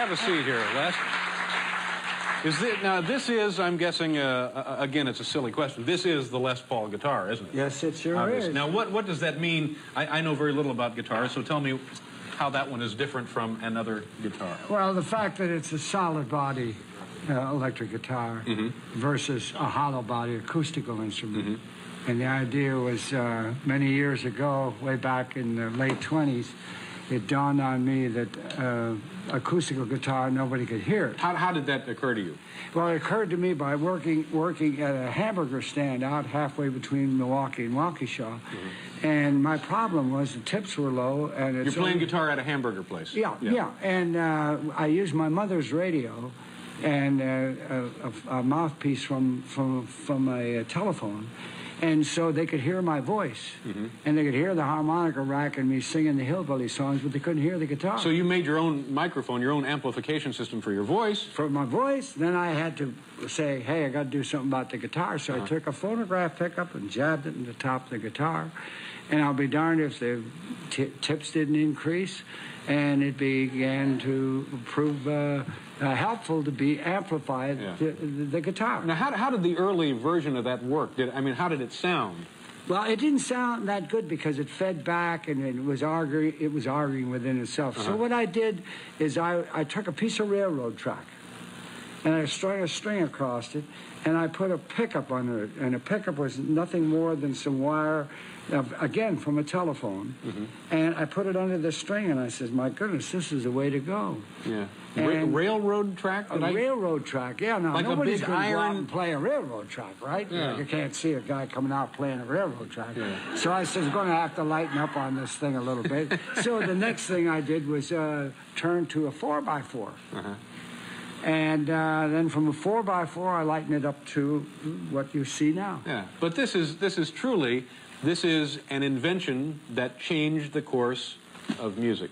Have a seat here, Les. Now, this is, I'm guessing, again, it's a silly question. This is the Les Paul guitar, isn't it? Yes, it sure is. Now, what does that mean? I know very little about guitars, so tell me how that one is different from another guitar. Well, the fact that it's a solid body electric guitar versus a hollow body acoustical instrument. And the idea was many years ago, way back in the late 20s, it dawned on me that acoustical guitar, nobody could hear it. How did that occur to you? Well, it occurred to me by working at a hamburger stand out halfway between Milwaukee and Waukesha. And my problem was the tips were low. And You're playing guitar at a hamburger place? Yeah. And I used my mother's radio and a mouthpiece from a telephone. And so they could hear my voice, and they could hear the harmonica rack and me singing the hillbilly songs, but they couldn't hear the guitar. So you made your own microphone, your own amplification system for your voice? For my voice. Then I had to say, hey, I got to do something about the guitar. So I took a phonograph pickup and jabbed it in the top of the guitar. And I'll be darned if the tips didn't increase, and it began to prove helpful to be amplified, the guitar. Now, how did the early version of that work? How did it sound? Well, it didn't sound that good because it fed back and it was arguing within itself. So what I did is I took a piece of railroad track and I strung a string across it, and I put a pickup under it. And a pickup was nothing more than some wire, again, from a telephone. And I put it under the string, and I said, my goodness, this is the way to go. Yeah. Railroad track? Railroad track, yeah. Now, like nobody's a big going to go out iron... and play a railroad track, right? Yeah. You can't see a guy coming out playing a railroad track. Yeah. So I said, I'm going to have to lighten up on this thing a little bit. So the next thing I did was turn to a 4x4. And then from a 4x4, I lightened it up to what you see now. Yeah, but this is truly an invention that changed the course of music.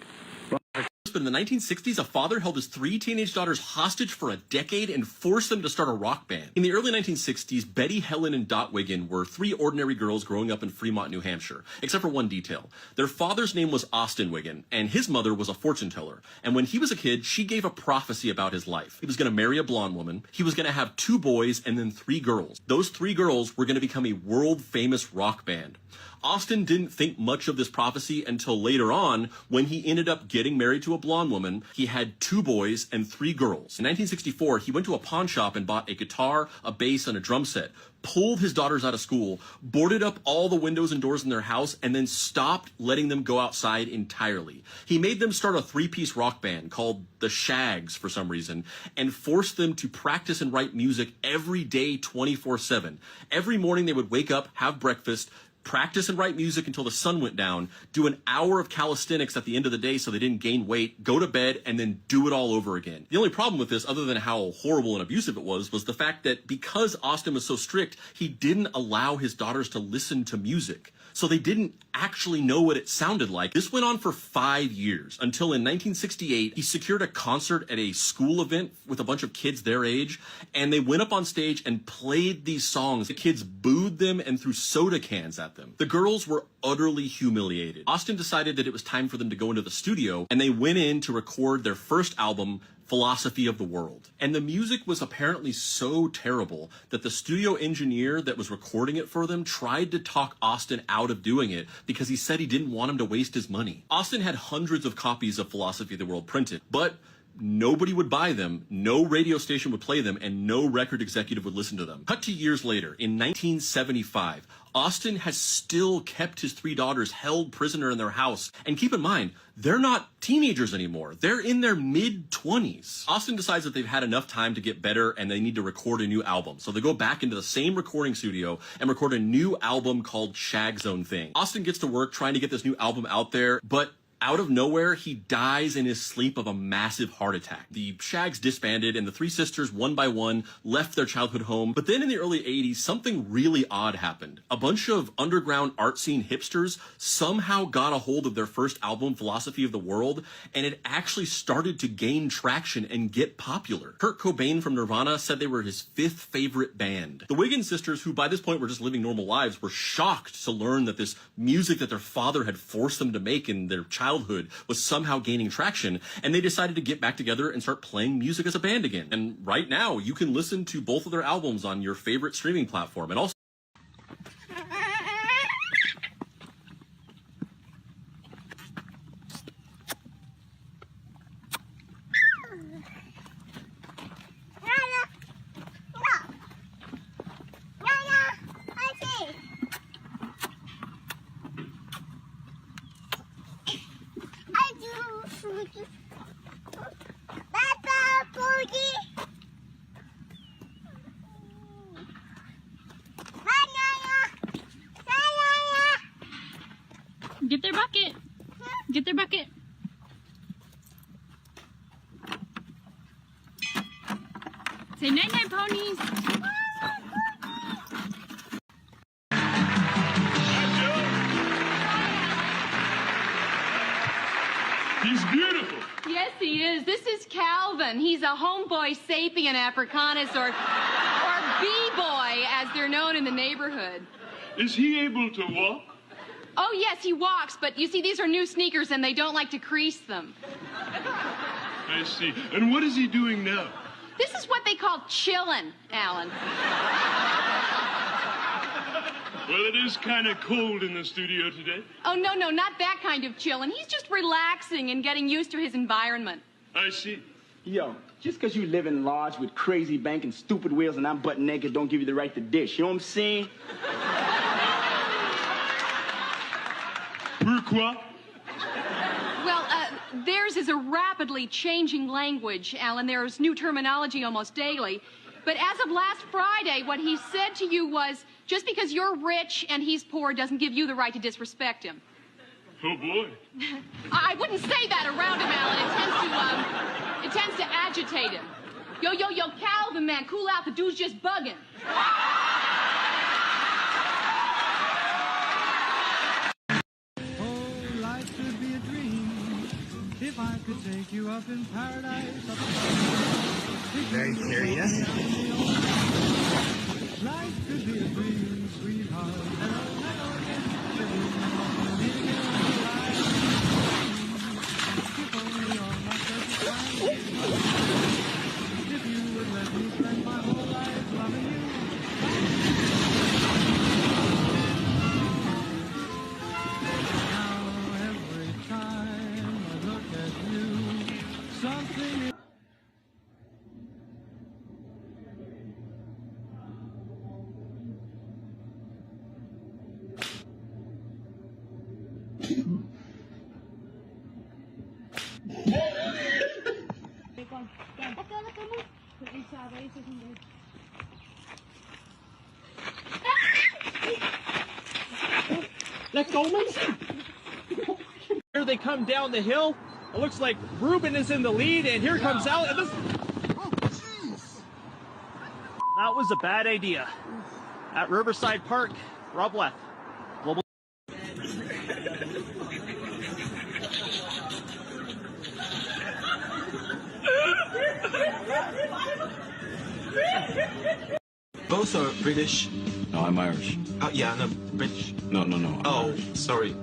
But in the 1960s, a father held his 3 teenage daughters hostage for a decade and forced them to start a rock band. In the early 1960s, Betty, Helen, and Dot Wiggin were 3 ordinary girls growing up in Fremont, New Hampshire, except for one detail. Their father's name was Austin Wiggin, and his mother was a fortune teller. And when he was a kid, she gave a prophecy about his life. He was going to marry a blonde woman, he was going to have 2 boys, and then 3 girls. Those 3 girls were going to become a world-famous rock band. Austin didn't think much of this prophecy until later on, when he ended up getting married to a blonde woman. He had 2 boys and 3 girls. In 1964, he went to a pawn shop and bought a guitar, a bass, and a drum set, pulled his daughters out of school, boarded up all the windows and doors in their house, and then stopped letting them go outside entirely. He made them start a 3-piece rock band called the Shags for some reason, and forced them to practice and write music every day 24/7. Every morning they would wake up, have breakfast, practice and write music until the sun went down, do an hour of calisthenics at the end of the day so they didn't gain weight, go to bed, and then do it all over again. The only problem with this, other than how horrible and abusive it was the fact that because Austin was so strict, he didn't allow his daughters to listen to music. So they didn't actually know what it sounded like. This went on for 5 years, until in 1968, he secured a concert at a school event with a bunch of kids their age, and they went up on stage and played these songs. The kids booed them and threw soda cans at them. The girls were utterly humiliated. Austin decided that it was time for them to go into the studio, and they went in to record their first album, Philosophy of the World. And the music was apparently so terrible that the studio engineer that was recording it for them tried to talk Austin out of doing it because he said he didn't want him to waste his money. Austin had hundreds of copies of Philosophy of the World printed, but nobody would buy them, no radio station would play them, and no record executive would listen to them. Cut to years later, in 1975, Austin has still kept his 3 daughters held prisoner in their house. And keep in mind, they're not teenagers anymore. They're in their mid-20s. Austin decides that they've had enough time to get better and they need to record a new album. So they go back into the same recording studio and record a new album called Shag Zone Thing. Austin gets to work trying to get this new album out there, but out of nowhere, he dies in his sleep of a massive heart attack. The Shags disbanded, and the 3 sisters, one by one, left their childhood home. But then in the early 80s, something really odd happened. A bunch of underground art scene hipsters somehow got a hold of their first album, Philosophy of the World, and it actually started to gain traction and get popular. Kurt Cobain from Nirvana said they were his 5th favorite band. The Wiggin sisters, who by this point were just living normal lives, were shocked to learn that this music that their father had forced them to make in their childhood childhood was somehow gaining traction, and they decided to get back together and start playing music as a band again. And right now, you can listen to both of their albums on your favorite streaming platform. And also Get their bucket. Get their bucket. Say night-night, ponies. He's beautiful. Yes, he is. This is Calvin. He's a homeboy sapien africanus, or B-boy, as they're known in the neighborhood. Is he able to walk? Oh, yes, he walks, but you see, these are new sneakers, and they don't like to crease them. I see. And what is he doing now? This is what they call chillin', Alan. Well, it is kind of cold in the studio today. Oh, no, not that kind of chillin'. He's just relaxing and getting used to his environment. I see. Yo, just because you live in lodge with crazy bank and stupid wheels and I'm butt naked don't give you the right to dish. You know what I'm saying? Pourquoi? Well, theirs is a rapidly changing language, Alan. There's new terminology almost daily. But as of last Friday, what he said to you was, just because you're rich and he's poor doesn't give you the right to disrespect him. Oh, boy. I wouldn't say that around him, Alan. It tends to agitate him. Yo, Calvin, man, cool out. The dude's just bugging. Life could be a dream if I could take you up in paradise. Very serious. Life could be a dream, sweetheart. If you would let me spend my whole life loving you. Something Let's go, man. Here they come down the hill. It looks like Ruben is in the lead, and here comes Al. And this... That was a bad idea. At Riverside Park, Rob left. Global. Both are British. No, I'm Irish. Oh, yeah, no, British. No. Oh, sorry.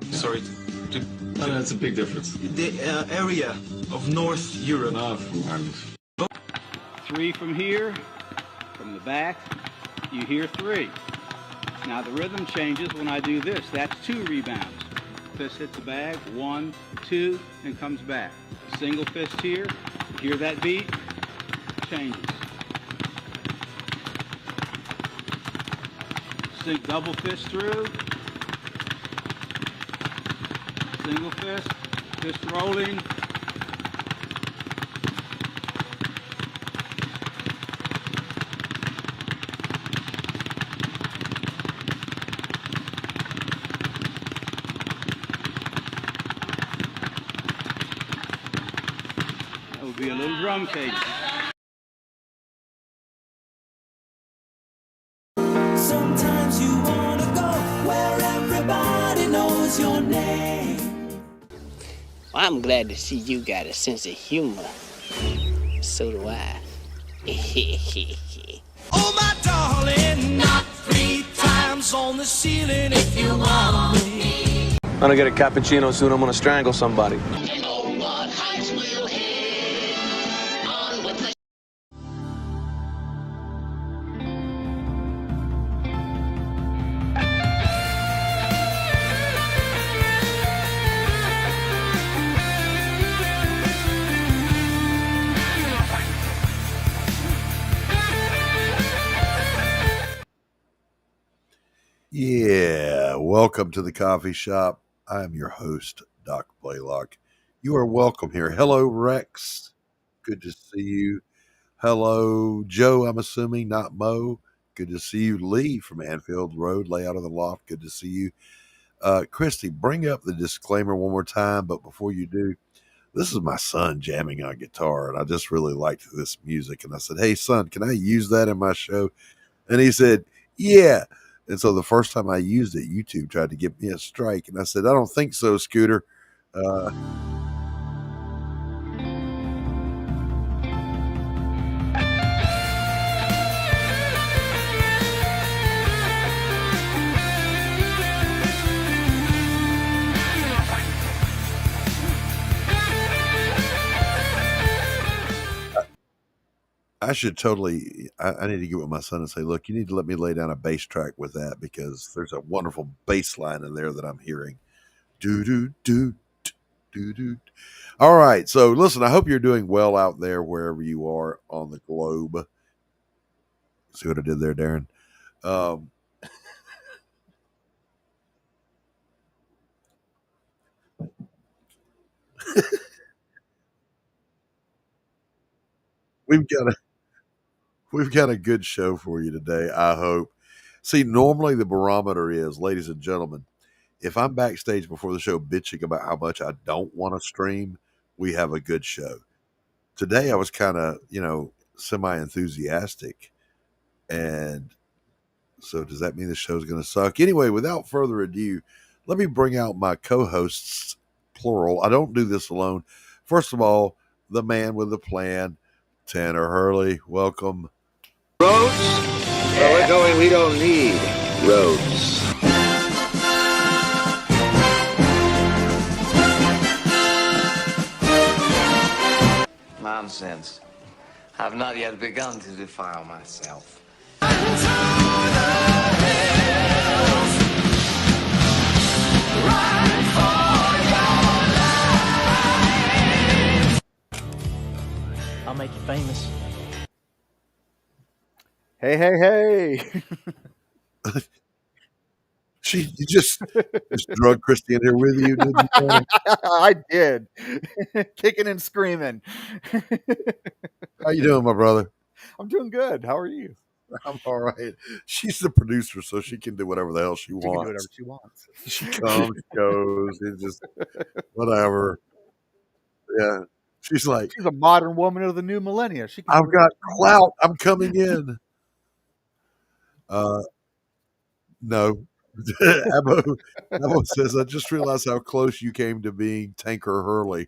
No, that's a big difference. The area of North Europe. Not from Ireland. 3 from here, from the back, you hear 3. Now the rhythm changes when I do this. That's 2 rebounds. Fist hits the bag, 1, 2, and comes back. Single fist here, hear that beat, changes. Double fist through, single fist rolling. That would be a little drum cage. sometimes you wanna go where everybody knows your name. Well, I'm glad to see you got a sense of humor. So do I. Oh, my darling, knock 3 times on the ceiling if you want me. don't get a cappuccino soon, I'm gonna strangle somebody. Yeah, welcome to the coffee shop. I am your host, Doc Blaylock. You are welcome here. Hello, Rex. Good to see you. Hello, Joe, I'm assuming, not Mo. Good to see you. Lee from Anfield Road, layout of the loft. Good to see you. Christy, bring up the disclaimer one more time, but before you do, this is my son jamming on guitar, and I just really liked this music. And I said, hey, son, can I use that in my show? And he said, yeah. And so the first time I used it, YouTube tried to give me a strike. And I said, I don't think so, Scooter. I should totally, I need to get with my son and say, look, you need to let me lay down a bass track with that because there's a wonderful bass line in there that I'm hearing. Do, do, do, do, do. All right. So listen, I hope you're doing well out there wherever you are on the globe. See what I did there, Darin? We've got a good show for you today, I hope. See, normally the barometer is, ladies and gentlemen, if I'm backstage before the show bitching about how much I don't want to stream, we have a good show. Today I was kind of, semi-enthusiastic. And so does that mean the show's going to suck? Anyway, without further ado, let me bring out my co-hosts, plural. I don't do this alone. First of all, the man with the plan, Tanner Hurley. Welcome. Roads? Where we're going, we don't need roads. Nonsense. I've not yet begun to defile myself. I'll make you famous. Hey, hey, hey. You just drug Christy in here with you, didn't you? I did. Kicking and screaming. How you doing, my brother? I'm doing good. How are you? I'm all right. She's the producer, so she can do whatever the hell she wants. She can do whatever she wants. She comes, goes, it's just whatever. Yeah. She's like, she's a modern woman of the new millennia. I've got clout. I'm coming in. No. Abbo says, I just realized how close you came to being Tanker Hurley.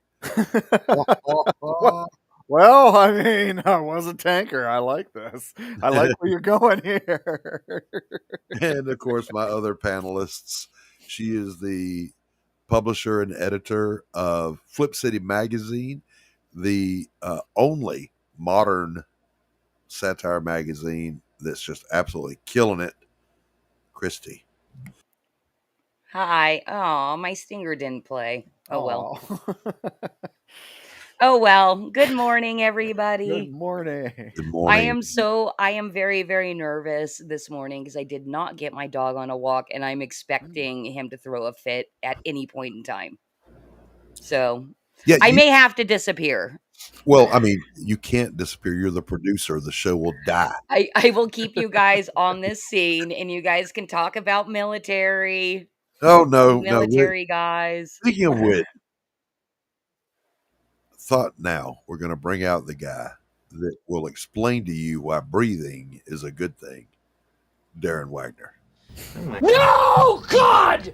Well, I mean, I was a tanker. I like this. I like where you're going here. And of course, my other panelists. She is the publisher and editor of Flip City Magazine, the only modern satire magazine that's just absolutely killing it. Christy. Hi. Oh, my stinger didn't play. Oh, well. Oh, well. Good morning, everybody. Good morning. Good morning. I am very, very nervous this morning because I did not get my dog on a walk and I'm expecting him to throw a fit at any point in time. So yeah, I may have to disappear. Well, I mean, you can't disappear. You're the producer. The show will die. I will keep you guys on this scene and you guys can talk about military. Oh, no. Military guys. Speaking of which, thought now we're going to bring out the guy that will explain to you why breathing is a good thing. Darin Wagner. No, God!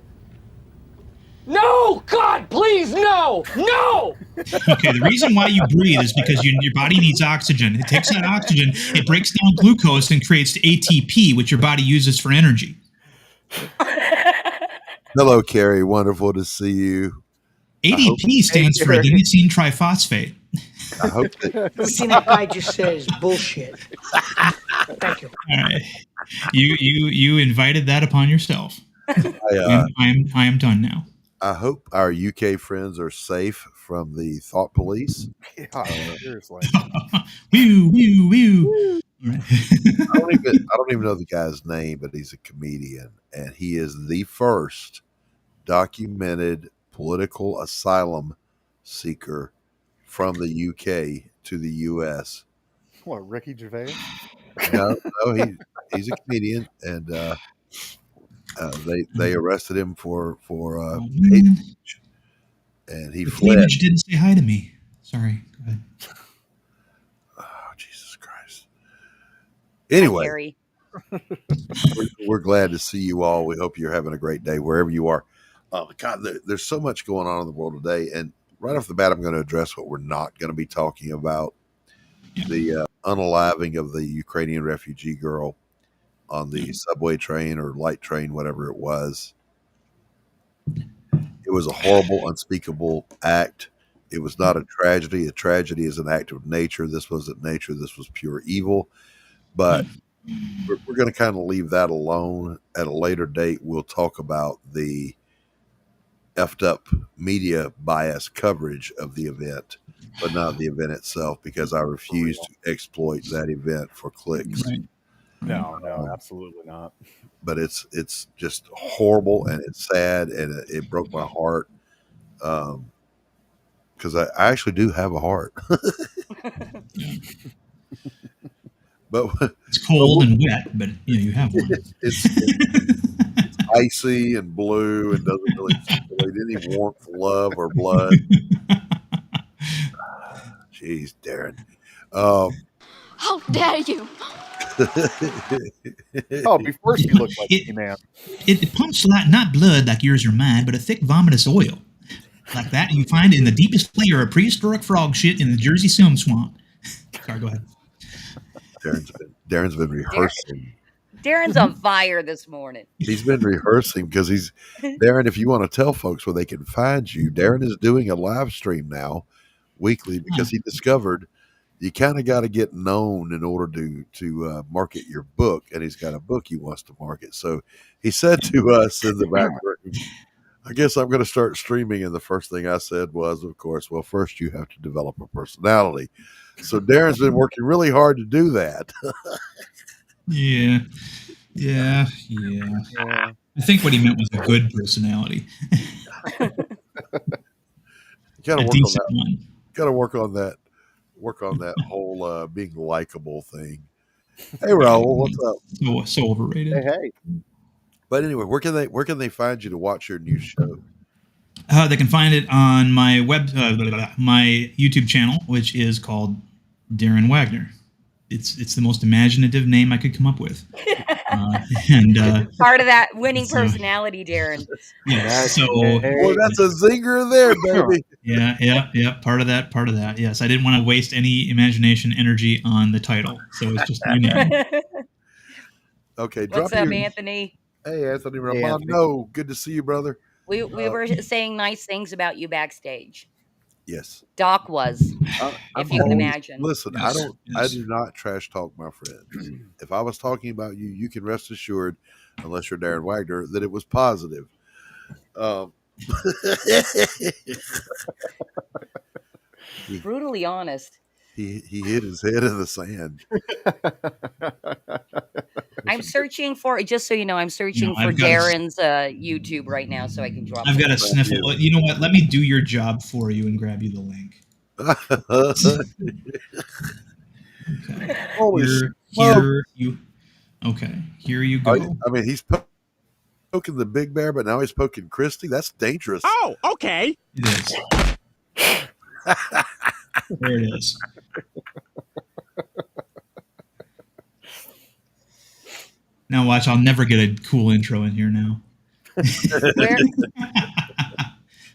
No, God, please, no! No! Okay, the reason why you breathe is because your body needs oxygen. It takes that oxygen, it breaks down glucose and creates ATP, which your body uses for energy. Hello, Carrie. Wonderful to see you. ADP stands for adenosine triphosphate. I hope that Everything that guy just said is bullshit. Thank you. All right. You invited that upon yourself. I am done now. I hope our UK friends are safe from the thought police. Yeah, seriously. Woo. I don't even know the guy's name, but he's a comedian, and he is the first documented political asylum seeker from the UK to the US. What, Ricky Gervais? No, he's a comedian, and they arrested him for hate speech, and he fled. Cleavage didn't say hi to me. Sorry. Go ahead. Oh, Jesus Christ. Anyway, we're glad to see you all. We hope you're having a great day wherever you are. God, there's so much going on in the world today, and right off the bat, I'm going to address what we're not going to be talking about: the unaliving of the Ukrainian refugee girl on the subway train or light train, whatever it was. It was a horrible, unspeakable act. It was not a tragedy. A tragedy is an act of nature. This wasn't nature. This was pure evil. But we're going to kind of leave that alone. At a later date, we'll talk about the effed up media bias coverage of the event, but not the event itself, because I refuse to exploit that event for clicks. Right. No, absolutely not. But it's just horrible, and it's sad, and it broke my heart. Because I actually do have a heart. But it's cold and wet, but you have one. It's icy and blue and doesn't really stimulate any warmth, love, or blood. Jeez, Darin. How dare you? Oh, before she looked like a man. It pumps not blood like yours or mine, but a thick vomitous oil. Like that you find in the deepest layer of prehistoric frog shit in the Jersey Sim swamp. Sorry, go ahead. Darin's been rehearsing. Darin's on fire this morning. He's been rehearsing because Darin, if you want to tell folks where they can find you, Darin is doing a live stream now weekly because he discovered you kind of got to get known in order to market your book, and he's got a book he wants to market. So he said to us in the back room, I guess I'm going to start streaming. And the first thing I said was, of course, well, first you have to develop a personality. So Darin's been working really hard to do that. Yeah. I think what he meant was a good personality. Got to work on that. Work on that whole being likable thing. Hey, Raul, what's up? So overrated. Hey. But anyway, where can they find you to watch your new show? They can find it on my my YouTube channel, which is called Darin Wagner. It's the most imaginative name I could come up with. And part of that winning personality, Darin. Yeah. So that's a zinger there, baby. Yeah. Part of that. Yes, I didn't want to waste any imagination energy on the title, so it's just my name. Okay. What's up, Anthony? Hey, Anthony Romano. Good to see you, brother. We were saying nice things about you backstage. Yes. Doc was, if you can imagine. Listen, I do not trash talk my friends. If I was talking about you, you can rest assured, unless you're Darin Wagner, that it was positive. Brutally honest. He hit his head in the sand. I'm searching for, just so you know, I'm searching for Darin's YouTube right now so I can drop I've got a sniffle. You know what? Let me do your job for you and grab you the link. Okay. Here you go. I mean, he's poking the big bear, but now he's poking Christy. That's dangerous. Oh, okay. It is. There it is. Now watch, I'll never get a cool intro in here now.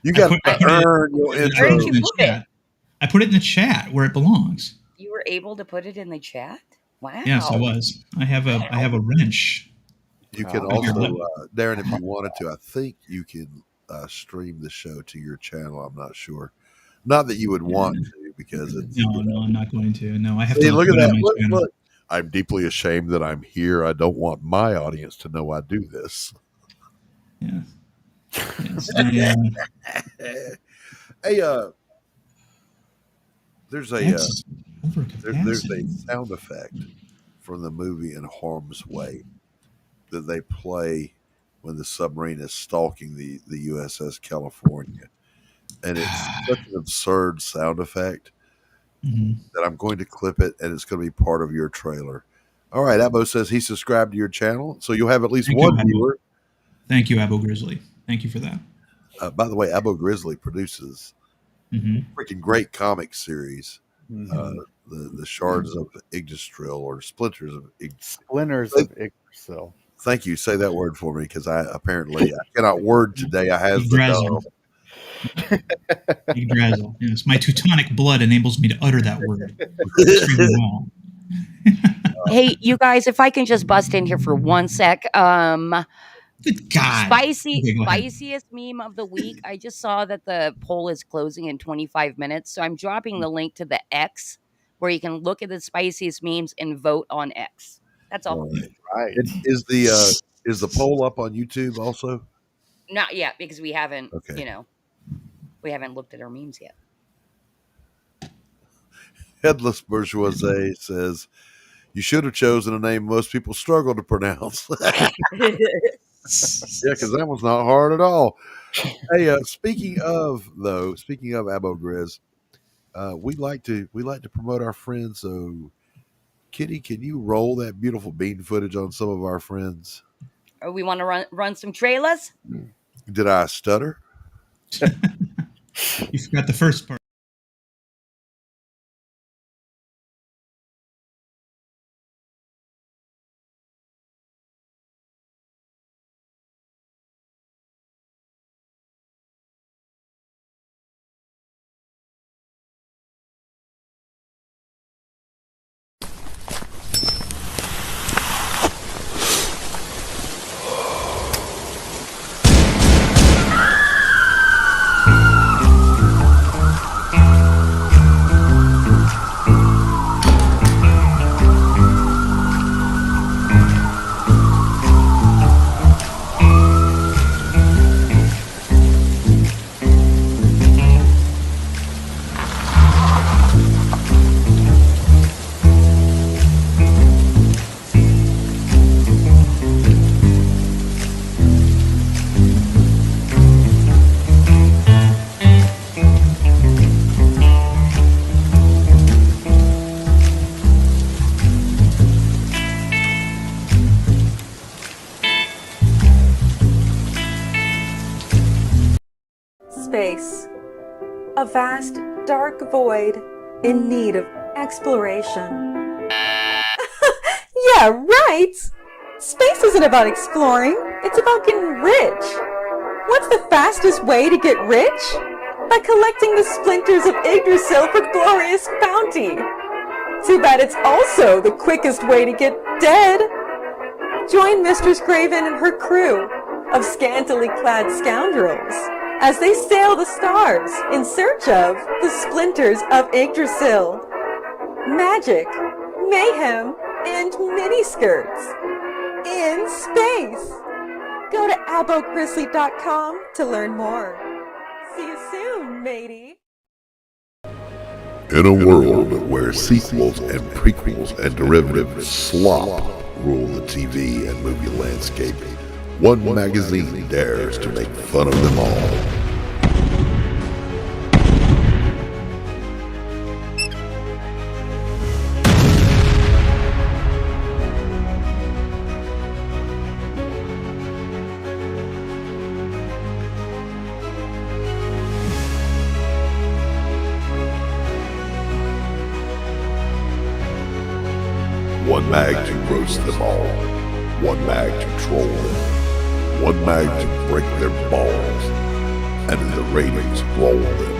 You got to earn your intro. Where did you put it? I put it in the chat where it belongs. You were able to put it in the chat? Wow. Yes, I was. I have a wrench. You can also, Darin, if you wanted to, I think you can stream the show to your channel. I'm not sure. Not that you would want to, because it's. No, I'm not going to. No, I have See, to look put at it on that. my Look, channel. look. I'm deeply ashamed that I'm here. I don't want my audience to know I do this. Yeah. Yes, Hey, there's a sound effect from the movie In Harm's Way that they play when the submarine is stalking the USS California, and it's such an absurd sound effect that I'm going to clip it, and it's going to be part of your trailer. All right, Abo says he subscribed to your channel, so you'll have at least one viewer. Thank you, Abo Grizzly. Thank you for that. By the way, Abo Grizzly produces freaking great comic series. The Shards of Yggdrasil, or Splinters of Yggdrasil. Thank you. Say that word for me, because I cannot word today. I have the Yggdrasil. Yes, my Teutonic blood enables me to utter that word extremely well. Hey, you guys, if I can just bust in here for 1 sec. Good God. Spiciest meme of the week. I just saw that the poll is closing in 25 minutes. So I'm dropping the link to the X where you can look at the spiciest memes and vote on X. That's all. Right. Is the poll up on YouTube also? Not yet, because we haven't, we haven't looked at our memes yet. Headless Bourgeoisie says, you should have chosen a name most people struggle to pronounce. Yeah, because that one's not hard at all. Hey, speaking of Abo Grizz, we like to promote our friends. So, Kitty, can you roll that beautiful bean footage on some of our friends? Oh, we want to run some trailers? Did I stutter? You forgot the first part. Space. A vast, dark void in need of exploration. Yeah, right! Space isn't about exploring, it's about getting rich. What's the fastest way to get rich? By collecting the splinters of Yggdrasil for glorious bounty. Too bad it's also the quickest way to get dead. Join Mistress Craven and her crew of scantily clad scoundrels as they sail the stars in search of the splinters of Yggdrasil. Magic, mayhem, and miniskirts in space. Go to abogrizzly.com to learn more. See you soon, matey. In a world where sequels and prequels and derivative slop rule the TV and movie landscape, one magazine dares to make fun of them all. One mag to roast them all, one mag to troll them, one mag to break their balls, and in the ratings roll them.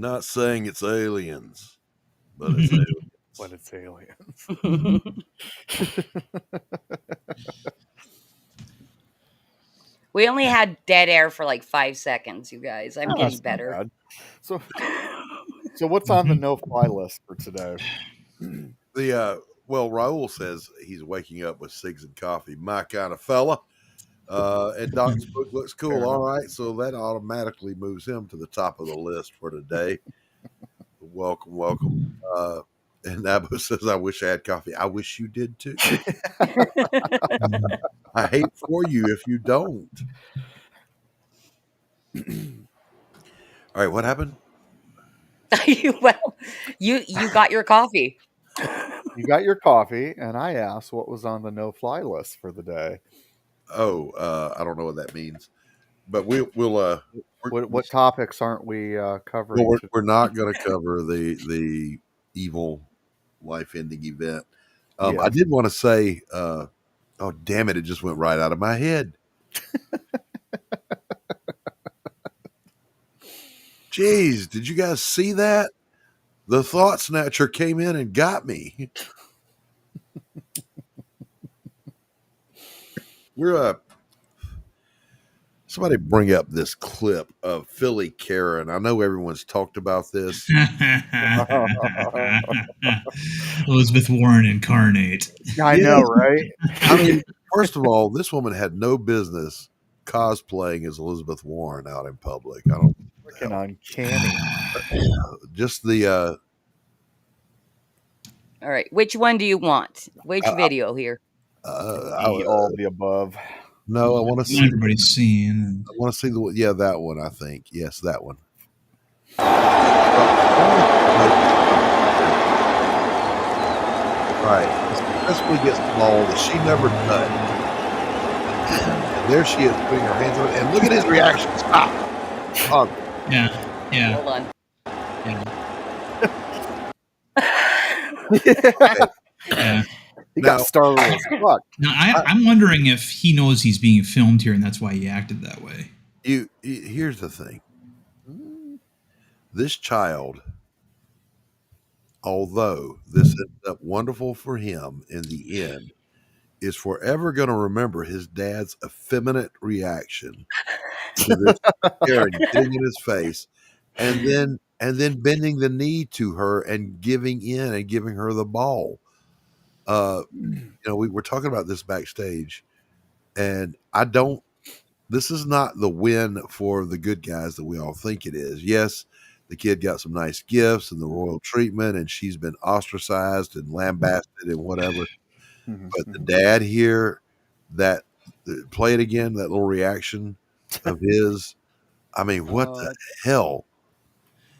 Not saying it's aliens, but it's aliens. But it's aliens. We only had dead air for like 5 seconds, you guys. I'm getting better. So what's on the no-fly list for today? Well, Raul says he's waking up with cigs and coffee. My kind of fella. And Doc's book looks cool. All right, so that automatically moves him to the top of the list for today. Welcome. And Nabo says, I wish I had coffee. I wish you did too. I hate for you if you don't. All right, what happened? Well, you got your coffee. You got your coffee, and I asked what was on the no-fly list for the day. Oh, I don't know what that means, but we'll. What topics aren't we covering? Well, we're not going to cover the evil life-ending event. Yes. I did want to say, oh damn it! It just went right out of my head. Jeez, did you guys see that? The thought snatcher came in and got me. We're somebody bring up this clip of Philly Karen. I know everyone's talked about this. Elizabeth Warren incarnate. I know, right? I mean, first of all, this woman had no business cosplaying as Elizabeth Warren out in public. I don't freaking uncanny. Just the All right, which one do you want? Which video here? All of the above. No, I want to see. Everybody's seeing. I want to see that one. I think yes, that one. Right, successfully gets the ball that she never touched. And there she is, putting her hands on it, and look at his reaction. Stop. Oh. Yeah. Hold on. Yeah. He got startled as fuck. Now, I'm wondering if he knows he's being filmed here, and that's why he acted that way. Here's the thing. This child, although this ended up wonderful for him in the end, is forever going to remember his dad's effeminate reaction to this Karen getting in his face, and then bending the knee to her and giving in and giving her the ball. We were talking about this backstage, and this is not the win for the good guys that we all think it is. Yes, the kid got some nice gifts and the royal treatment, and she's been ostracized and lambasted and whatever. But the dad here, play it again, that little reaction of his. I mean, what the hell?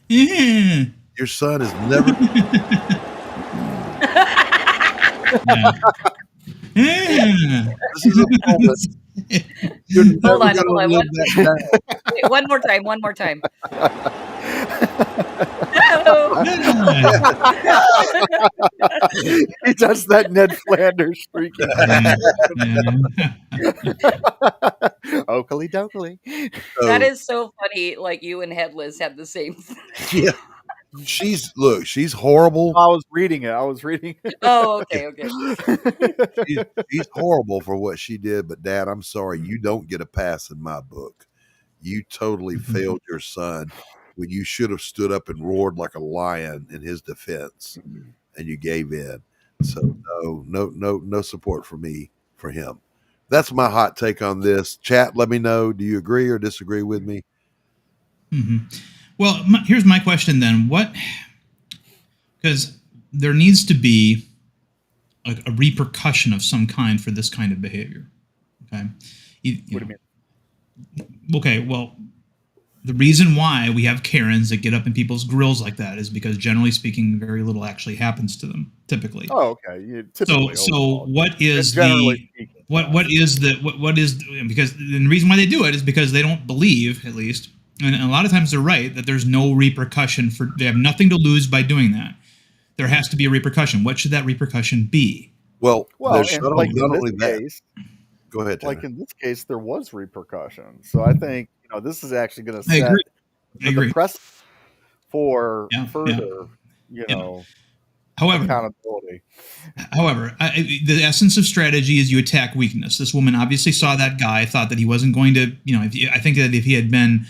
Yeah. Your son is never. This is a moment. You're never Hold on. live that down. Wait, one more time. He does that Ned Flanders freaking. Oakley dokley. That is so funny. Like you and Headless had the same thing. Yeah. She's horrible. I was reading it. Oh, okay. She's horrible for what she did, but Dad, I'm sorry, you don't get a pass in my book. You totally failed your son when you should have stood up and roared like a lion in his defense, and you gave in. So no support for me for him. That's my hot take on this. Chat, let me know. Do you agree or disagree with me? Mm-hmm. Well, here's my question then. Because there needs to be a repercussion of some kind for this kind of behavior. Okay. What do you mean? Okay, well, the reason why we have Karens that get up in people's grills like that is because, generally speaking, very little actually happens to them, typically. Oh, okay. So what is because the reason why they do it is because they don't believe, at least, and a lot of times they're right, that there's no repercussion they have nothing to lose by doing that. There has to be a repercussion. What should that repercussion be? Well, and like in this case, go ahead, Tanner. Like in this case, there was repercussion. So I think this is actually going to I set agree. the press for Yeah, further, you know, accountability. However, the essence of strategy is you attack weakness. This woman obviously saw that guy, thought that he wasn't going to, I think that if he had been,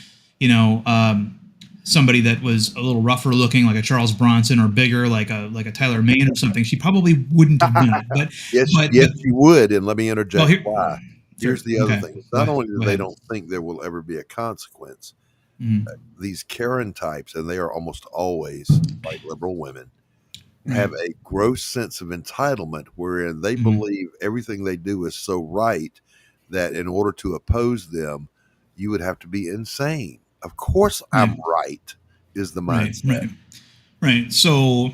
somebody that was a little rougher looking, like a Charles Bronson, or bigger, like a Tyler Mane or something, she probably wouldn't have done it. But yes, she would. And let me interject why. Here's the other thing. It's not only that they don't think there will ever be a consequence. These Karen types, and they are almost always white liberal women, have a gross sense of entitlement wherein they believe everything they do is so right that in order to oppose them, you would have to be insane. Of course I'm right is the mindset. Right. So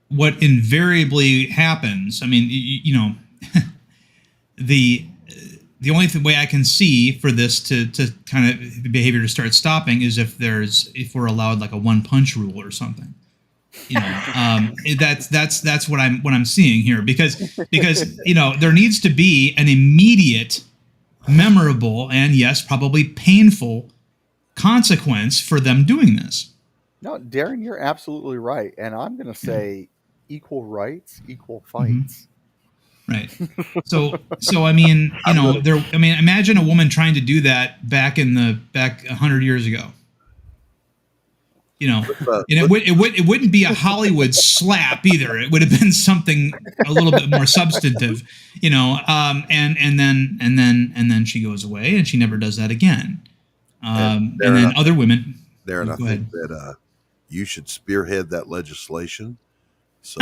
what invariably happens, I mean, the only way I can see for this to kind of behavior to start stopping is if we're allowed like a one punch rule or something. That's what I'm seeing here because there needs to be an immediate, memorable, and yes, probably painful consequence for them doing this. No, Darin, you're absolutely right, and I'm going to say equal rights, equal fights. Right. So I mean, imagine a woman trying to do that back 100 years ago. And it wouldn't be a Hollywood slap either. It would have been something a little bit more substantive, and then she goes away and she never does that again. And then other women. Darin, I think that you should spearhead that legislation. So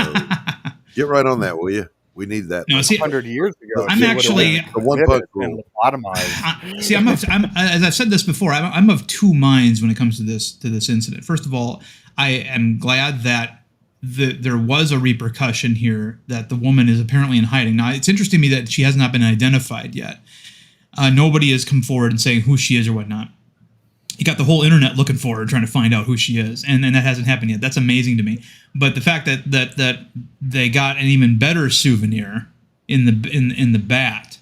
get right on that, will you? We need that. No, see, 100 years ago, I'm actually the one punch rule. See, I'm as I've said this before. I'm of two minds when it comes to this incident. First of all, I am glad that there was a repercussion here, that the woman is apparently in hiding. Now, it's interesting to me that she has not been identified yet. Nobody has come forward and saying who she is or whatnot. You got the whole internet looking for her, trying to find out who she is, and that hasn't happened yet. That's amazing to me. But the fact that they got an even better souvenir in the bat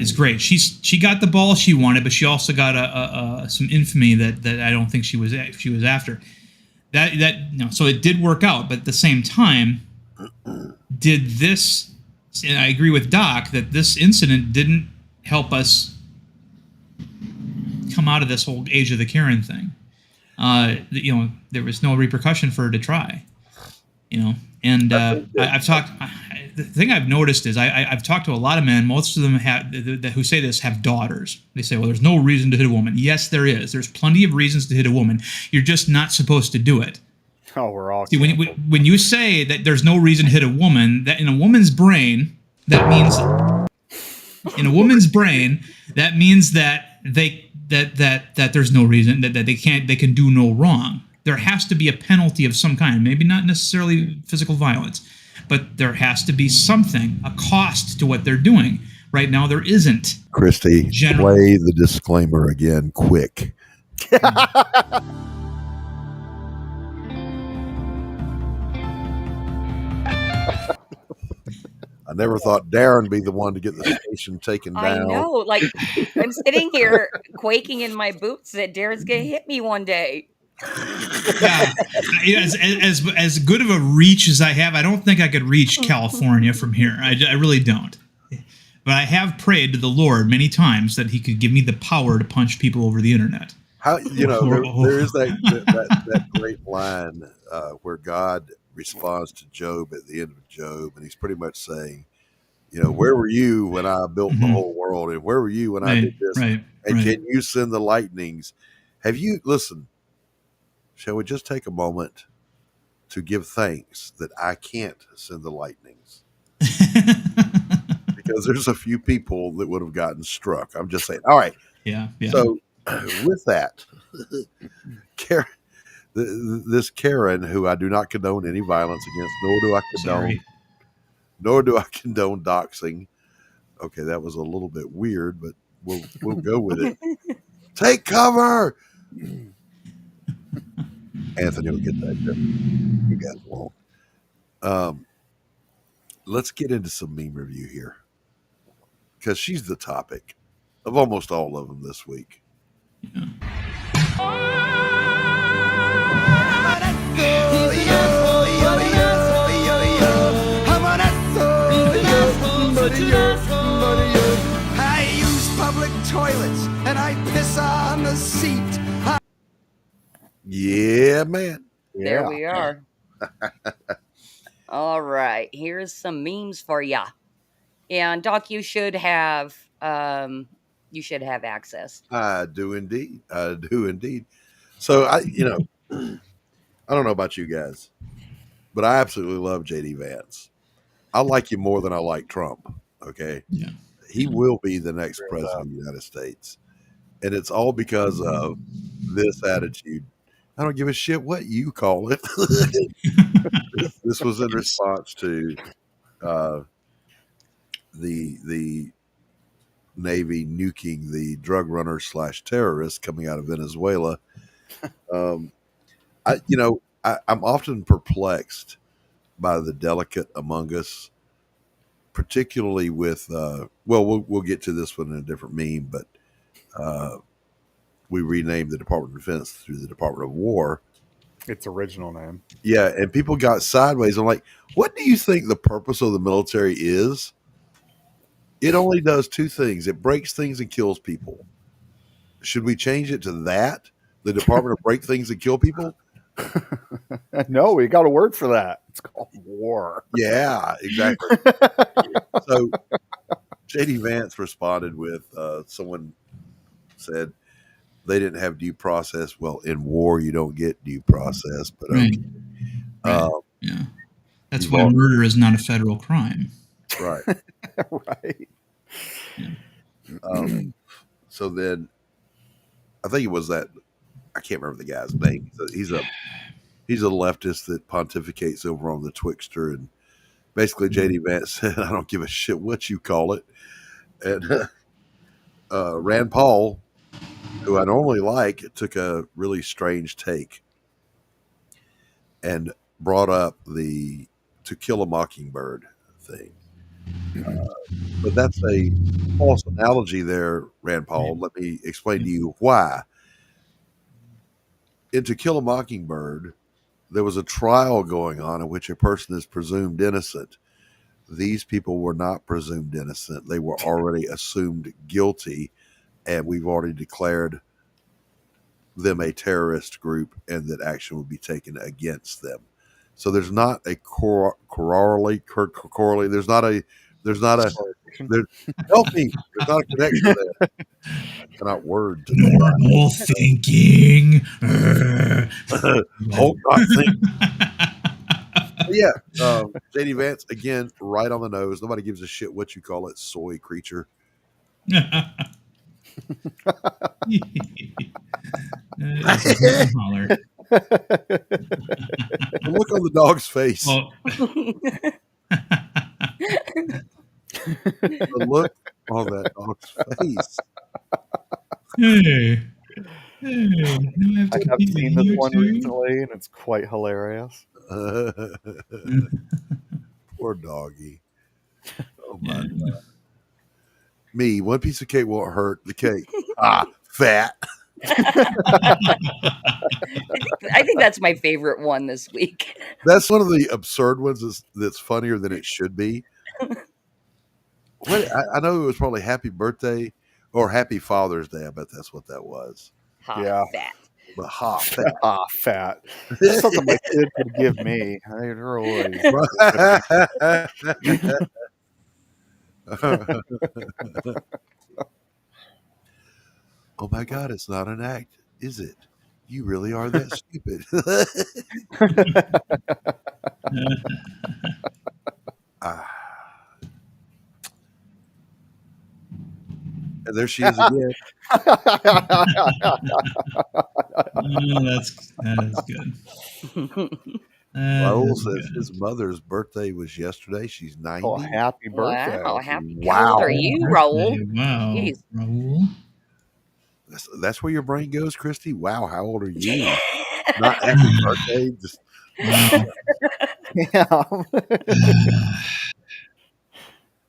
is great. She got the ball she wanted, but she also got some infamy that I don't think she was after. So it did work out, but at the same time, did this? And I agree with Doc that this incident didn't help us come out of this whole age of the Karen thing. There was no repercussion for her to try. And I've talked. The thing I've noticed is I've talked to a lot of men. Most of them who say this have daughters. They say, "Well, there's no reason to hit a woman." Yes, there is. There's plenty of reasons to hit a woman. You're just not supposed to do it. Oh, we're all. See, when you say that there's no reason to hit a woman, that in a woman's brain, that means that there's no reason that they can do no wrong. There has to be a penalty of some kind, maybe not necessarily physical violence, but there has to be something, a cost to what they're doing. Right now, there isn't. Christy, play the disclaimer again, quick. I never thought Darin would be the one to get the station taken down. I know, like I'm sitting here quaking in my boots that Darin's gonna hit me one day. Yeah, as good of a reach as I have, I don't think I could reach California from here. I really don't. But I have prayed to the Lord many times that He could give me the power to punch people over the internet. How there is that great line where God responds to Job at the end of Job, and He's pretty much saying, where were you when I built the whole world, and where were you when I did this? And can you send the lightnings? Listen, shall we just take a moment to give thanks that I can't send the lightnings? Because there's a few people that would have gotten struck. I'm just saying. All right. Yeah. So with that, this Karen, who I do not condone any violence against, nor do I condone doxing. Okay, that was a little bit weird, but we'll go with it. Take cover. Anthony will get that joke. You guys won't. Let's get into some meme review here, because she's the topic of almost all of them this week. Yeah. toilets and I piss on the seat. Yeah, man. There we are. All right, here's some memes for ya. And Doc, you should have access. I do indeed. I do indeed. So I don't know about you guys, but I absolutely love JD Vance. I like him more than I like Trump. Okay. Yeah. He will be the next president of the United States. And it's all because of this attitude. I don't give a shit what you call it. This was in response to the Navy nuking the drug runner / terrorist coming out of Venezuela. I'm often perplexed by the delicate among us, particularly with we'll get to this one in a different meme, but we renamed the Department of Defense through the Department of War. Its original name. Yeah, and people got sideways. I'm like, what do you think the purpose of the military is? It only does two things. It breaks things and kills people. Should we change it to that? The Department of Break Things and Kill People? No, we got a word for that. It's called war. Yeah, exactly. So JD Vance responded with someone said they didn't have due process. Well, in war, you don't get due process, but okay. Yeah. That's why murder is not a federal crime. Right. Right. Yeah. So then I think it was that, I can't remember the guy's name. He's a leftist that pontificates over on the Twixter, and basically JD Vance said, I don't give a shit what you call it. And Rand Paul, who I normally like, took a really strange take and brought up the To Kill a Mockingbird thing. But that's a false analogy there, Rand Paul. Let me explain to you why. In To Kill a Mockingbird, there was a trial going on in which a person is presumed innocent. These people were not presumed innocent. They were already assumed guilty, and we've already declared them a terrorist group and that action would be taken against them. So there's not a corollary. Help me. There's not a connection there. I cannot word to normal thinking. Hold not think. Yeah. JD Vance, again, right on the nose. Nobody gives a shit what you call it, soy creature. The look on the dog's face. The look on that dog's face. Hey, I have seen this one recently, and it's quite hilarious. Poor doggy. Oh my God. Me, one piece of cake won't hurt the cake. Fat. I think that's my favorite one this week. That's one of the absurd ones that's funnier than it should be. I know it was probably Happy Birthday or Happy Father's Day. I bet that's what that was. Fat. But fat. Fat. That's something my kid could give me. I really. Oh my God, it's not an act, is it? You really are that stupid. And there she is again. That is good. Raul says his mother's birthday was yesterday. She's 90. Oh, happy birthday. Wow, How old are you, Raul? Wow. Jeez. Raul. That's where your brain goes, Christy. Wow, how old are you? Not happy birthday. Just Yeah.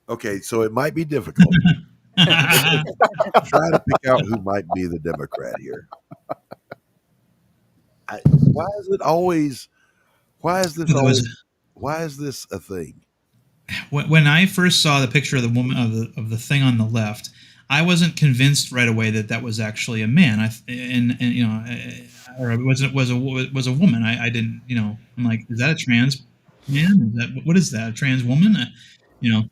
Okay, so it might be difficult. Try to pick out who might be the Democrat here. Why is this a thing? When I first saw the picture of the woman of the thing on the left, I wasn't convinced right away that was actually a man. And you know, or was a woman. I didn't, you know. I'm like, is that a trans man? What is that? A trans woman? You know.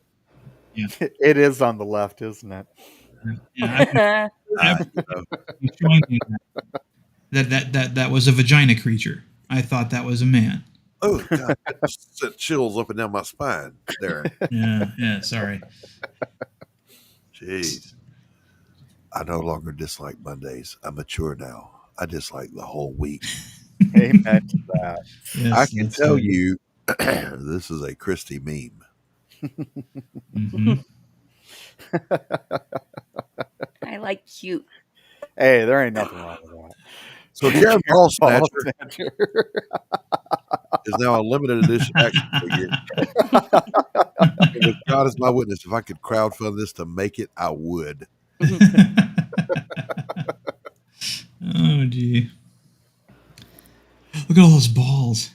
Yeah. It is on the left, isn't it? Yeah. Showing me that was a vagina creature. I thought that was a man. Oh God, that just sent chills up and down my spine, Darin. Yeah. Sorry. Jeez. I no longer dislike Mondays. I'm mature now. I dislike the whole week. Amen to that. I can tell you, this is a Christy meme. Mm-hmm. I like cute. Hey, there ain't nothing wrong with that. So Karen Ball Snatcher is now a limited edition action figure. With God as my witness, if I could crowdfund this to make it, I would. Oh, gee. Look at all those balls.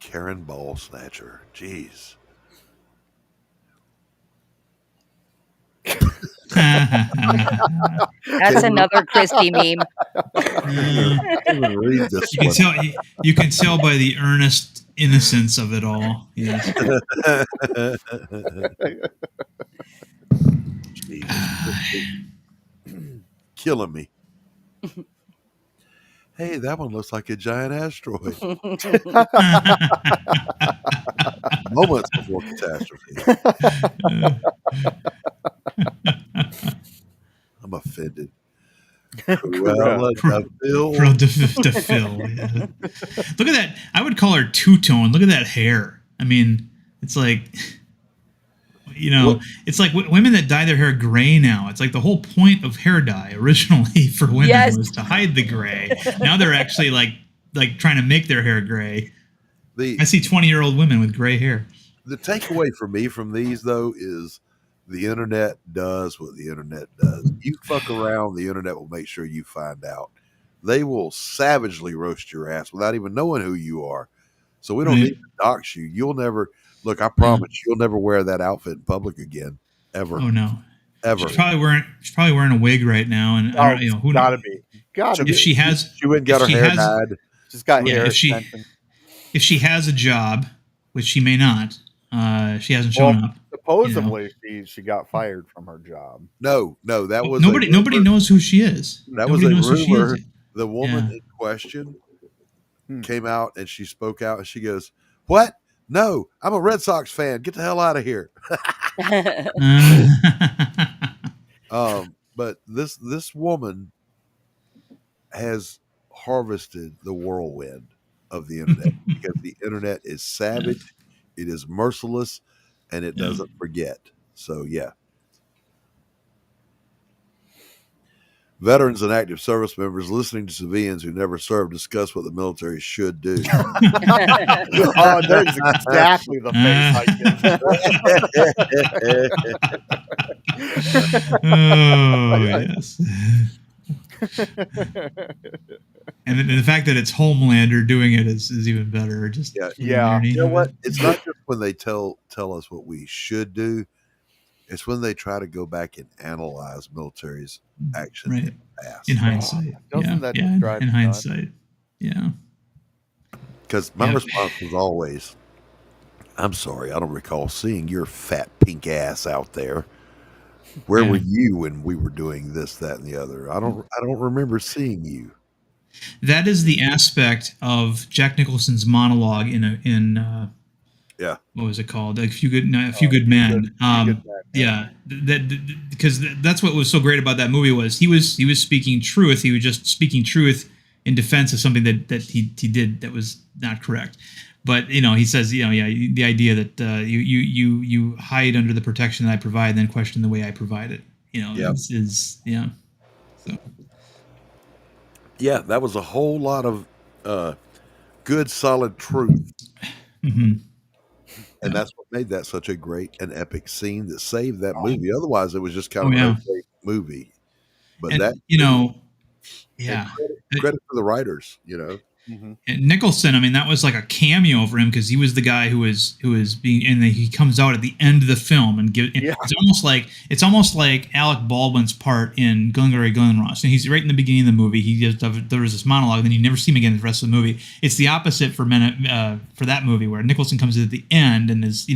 Karen Ball Snatcher. Jeez. That's another Christy meme. Read this You can tell by the earnest innocence of it all. Yes. Killing me. Hey, that one looks like a giant asteroid. Moments before catastrophe. I'm offended. Cruella de Vil. Yeah. Look at that. I would call her two-tone. Look at that hair. I mean, it's like, you know, it's like women that dye their hair gray now. It's like the whole point of hair dye originally for women was to hide the gray. Now they're actually like trying to make their hair gray. I see 20-year-old women with gray hair. The takeaway for me from these, though, is the internet does what the internet does. You fuck around, the internet will make sure you find out. They will savagely roast your ass without even knowing who you are. So we don't need to dox you. You'll never look. I promise you'll never wear that outfit in public again, ever. Oh no, ever. She's probably wearing a wig right now, and I don't, you know, who gotta be. If she has, she went and got her hair dyed. She's got hair extension. If she has a job, which she may not, she hasn't shown up. Supposedly, she got fired from her job. No, that was nobody knows who she is. That nobody was a knows rumor. who she is. The woman in question came out and she spoke out and she goes, "What? No, I'm a Red Sox fan. Get the hell out of here." But this woman has harvested the whirlwind of the internet because the internet is savage, it is merciless, and it doesn't forget. So yeah. Veterans and active service members listening to civilians who never served discuss what the military should do. Oh, there's exactly the face I get. And the fact that it's Homelander doing it is even better. Just yeah. You know what? It's not just when they tell us what we should do. It's when they try to go back and analyze military's actions in the past. In hindsight. In hindsight. Yeah. Because my response was always, I'm sorry, I don't recall seeing your fat pink ass out there. Where were you when we were doing this, that, and the other? I don't remember seeing you. That is the aspect of Jack Nicholson's monologue in what was it called? Like A Few Good Men. Because that's what was so great about that movie was he was speaking truth. He was just speaking truth in defense of something that he did that was not correct. But he says, the idea that you hide under the protection that I provide, and then question the way I provide it. So. Yeah, that was a whole lot of good, solid truth. Mm-hmm. And that's what made that such a great and epic scene that saved that movie. Otherwise, it was just kind of an okay movie. But credit for the writers, And Nicholson, I mean, that was like a cameo for him because he was the guy who was being, and then he comes out at the end of the film and it's almost like Alec Baldwin's part in Glengarry Glen Ross, and he's right in the beginning of the movie. There was this monologue, and then you never see him again the rest of the movie. It's the opposite for that movie where Nicholson comes at the end and is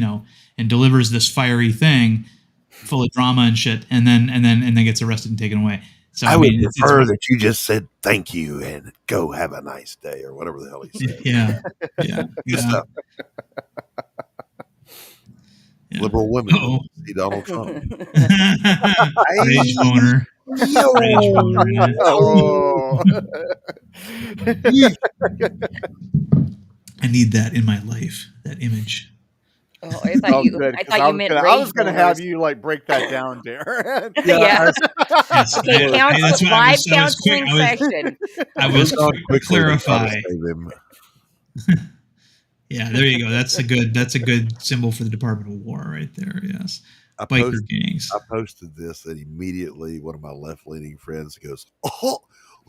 and delivers this fiery thing full of drama and shit, and then gets arrested and taken away. So I would prefer that you just said thank you and go have a nice day or whatever the hell he said. Yeah. Liberal women see Donald Trump. Rage boner. Rage boner. Yeah. I need that in my life. That image. Oh, I thought you meant I was going to have you like break that down, Darren. Yeah. Okay, live counseling session. I was clarify. Yeah, there you go. That's a good symbol for the Department of War right there. Yes. Biker gangs. I posted this and immediately one of my left-leaning friends goes, "Oh,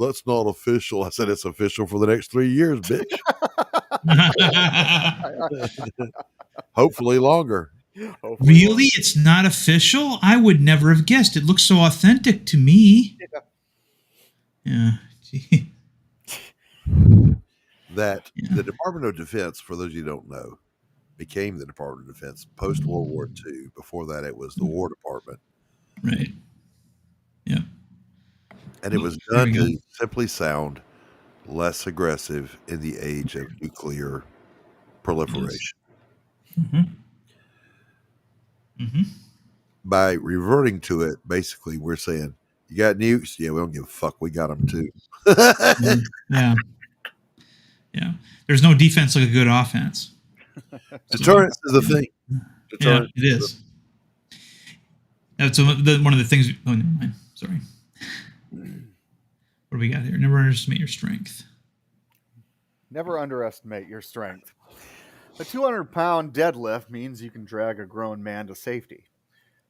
that's not official." I said, "It's official for the next 3 years, bitch." Hopefully longer. Really? It's not official? I would never have guessed. It looks so authentic to me. Yeah. The Department of Defense, for those of you who don't know, became the Department of Defense post-World War II. Before that, it was the War Department. Right. Yeah. And it was done to simply sound less aggressive in the age of nuclear proliferation. By reverting to it, basically, we're saying, you got nukes? Yeah, we don't give a fuck. We got them too. Yeah. There's no defense like a good offense. Deterrence is a thing. Yeah, it is. That's one of the things. Oh, never mind. Sorry. What do we got here? Never underestimate your strength. Never underestimate your strength. A 200-pound deadlift means you can drag a grown man to safety.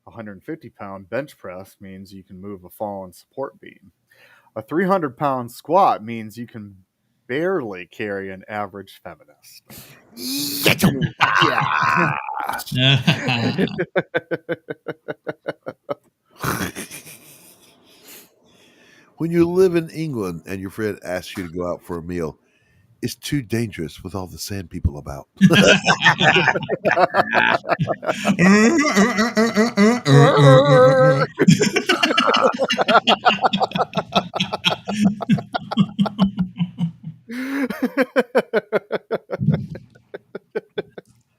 A 150-pound bench press means you can move a fallen support beam. A 300-pound squat means you can barely carry an average feminist. When you live in England and your friend asks you to go out for a meal, it's too dangerous with all the sand people about.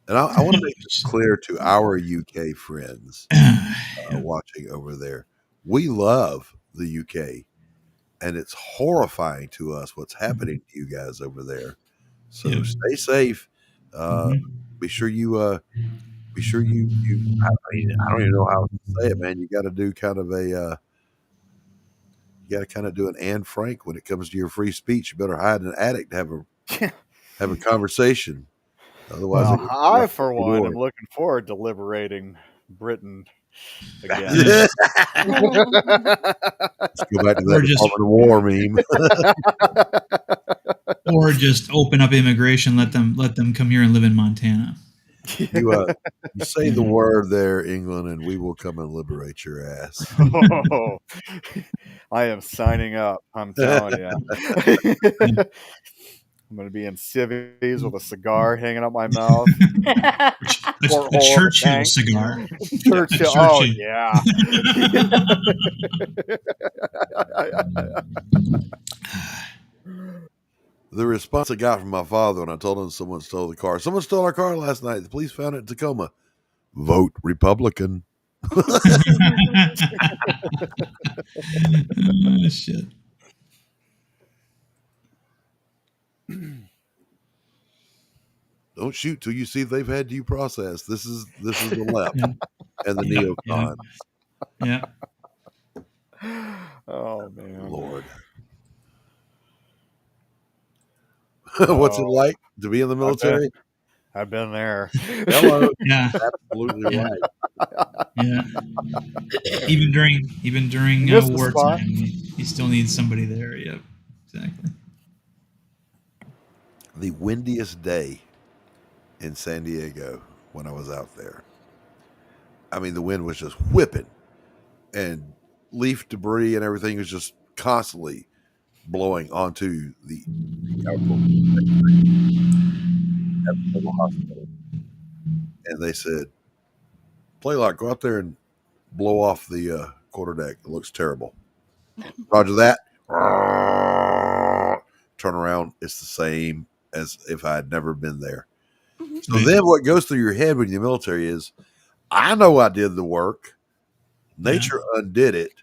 And I want to make this clear to our UK friends watching over there. We love the UK, and it's horrifying to us what's happening to you guys over there. So stay safe. Be sure you. I don't even know how to say it, man. You got to do kind of a. You got to kind of do an Anne Frank when it comes to your free speech. You better hide in an attic to have a conversation. Otherwise, I for one am looking forward to liberating Britain again. Let's go back to that Department of War meme. Or just open up immigration, let them come here and live in Montana. You say the word there, England, and we will come and liberate your ass. Oh, I am signing up. I'm telling you. I'm going to be in civvies with a cigar hanging out my mouth. A Churchill cigar. Churchill. Oh, yeah. The response I got from my father when I told him someone stole the car. Someone stole our car last night. The police found it in Tacoma. Vote Republican. Oh, shit. Don't shoot till you see they've had due process. This is the left and the neocons. Yeah. Oh man, Lord. What's it like to be in the military? I've been there. Hello. Yeah. Absolutely right. Yeah. Even during wartime, you still need somebody there. Yep. Exactly. the windiest day in San Diego when I was out there. I mean, the wind was just whipping, and leaf debris and everything was just constantly blowing onto the hospital. And they said, Playlock, go out there and blow off the quarterdeck. It looks terrible. Roger that. Turn around. It's the same as if I had never been there. So then what goes through your head when you're in the military is, I know I did the work. Nature undid it,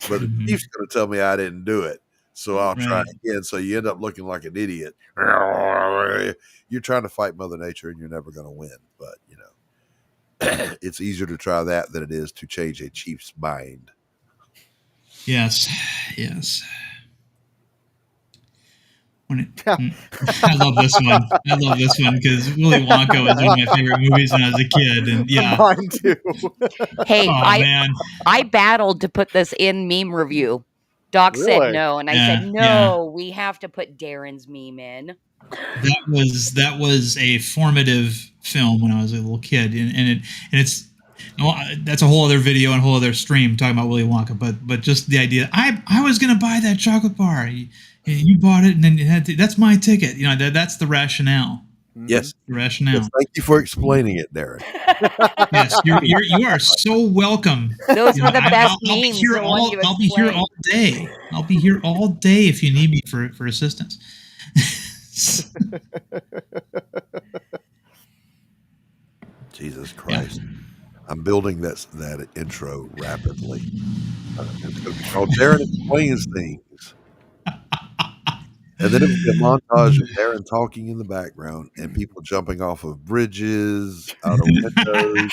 but the chief's going to tell me I didn't do it. So I'll try again. So you end up looking like an idiot. You're trying to fight Mother Nature and you're never going to win. But, you know, it's easier to try that than it is to change a chief's mind. Yes. I love this one. I love this one because Willy Wonka was one of my favorite movies when I was a kid. And yeah, mine too. Hey, I battled to put this in meme review. Doc said no, and I said no. We have to put Darin's meme in. That was a formative film when I was a little kid, and it's. Well, that's a whole other video and a whole other stream talking about Willy Wonka, but just the idea, I was going to buy that chocolate bar. You bought it, and then you had to, that's my ticket. You know, that's the rationale. Yes, the rationale. Yes, thank you for explaining it, Darren. Yes, you are so welcome. Those were the best memes. I'll be here all day. I'll be here all day if you need me for assistance. Jesus Christ. Yeah. I'm building that intro rapidly. It's going to be called Darin Explains Things. And then it will be a montage of Darin talking in the background and people jumping off of bridges, out of windows.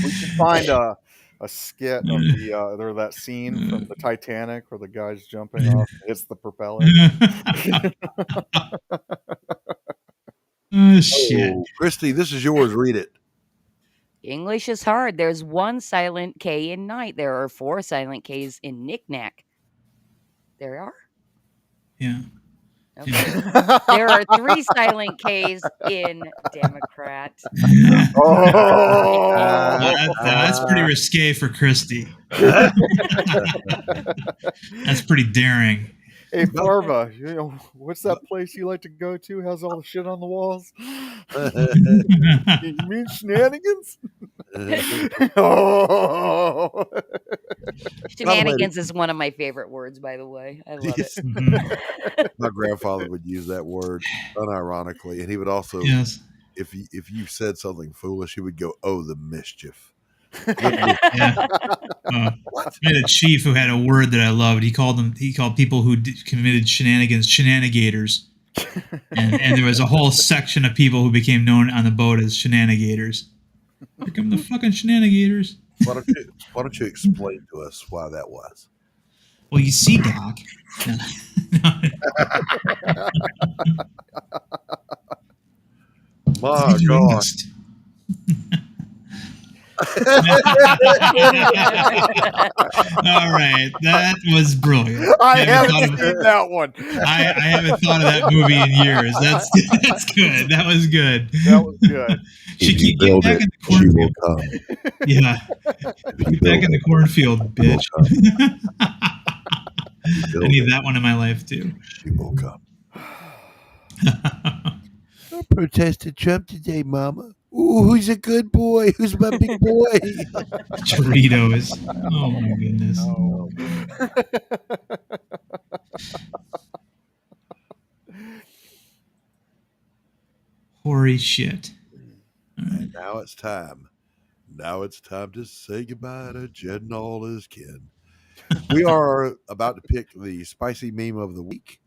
We should find a skit of that scene from the Titanic where the guy's jumping off, hits the propeller. Oh, shit. Christy, this is yours. Read it. English is hard. There's one silent K in night. There are 4 silent Ks in knick-knack. There are? Yeah. Okay. There are 3 silent Ks in Democrat. That's pretty risque for Christy. That's pretty daring. Hey, Farva, what's that place you like to go to? Has all the shit on the walls? You mean shenanigans? Shenanigans is one of my favorite words, by the way. I love it. My grandfather would use that word unironically, and he would also, if you said something foolish, he would go, "Oh, the mischief." I had a chief who had a word that I loved. He called people who committed shenanigans shenanigators, and there was a whole section of people who became known on the boat as shenanigators. Here come the fucking shenanigators. Why don't you explain to us why that was? Well, you see, Doc. My God. All right, that was brilliant. I haven't seen that one. I haven't thought of that movie in years. That's good. That was good. That was good. She keep get back in the cornfield. Yeah, get back in the cornfield, bitch. I need that one in my life too. She will come. I protested Trump today, Mama. Ooh, who's a good boy? Who's my big boy? Doritos. Oh my goodness. Oh. Hoary shit. Right. Now it's time. Now it's time to say goodbye to Jed and all his kin. We are about to pick the spicy meme of the week.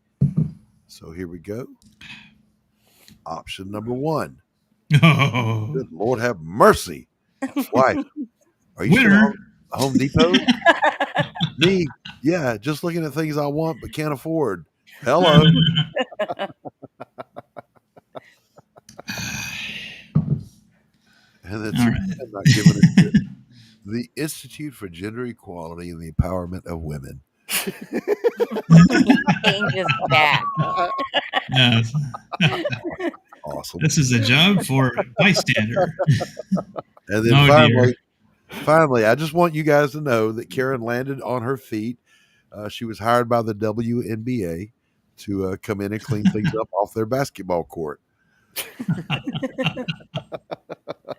So here we go. Option number 1. Oh. Good Lord have mercy. Wife, are you still at Home Depot? Me, yeah, just looking at things I want but can't afford. Hello. And that's not giving it. The Institute for Gender Equality and the Empowerment of Women He changes back. Yes. Awesome. This is a job for bystander. And then finally, I just want you guys to know that Karen landed on her feet. She was hired by the WNBA to come in and clean things up off their basketball court.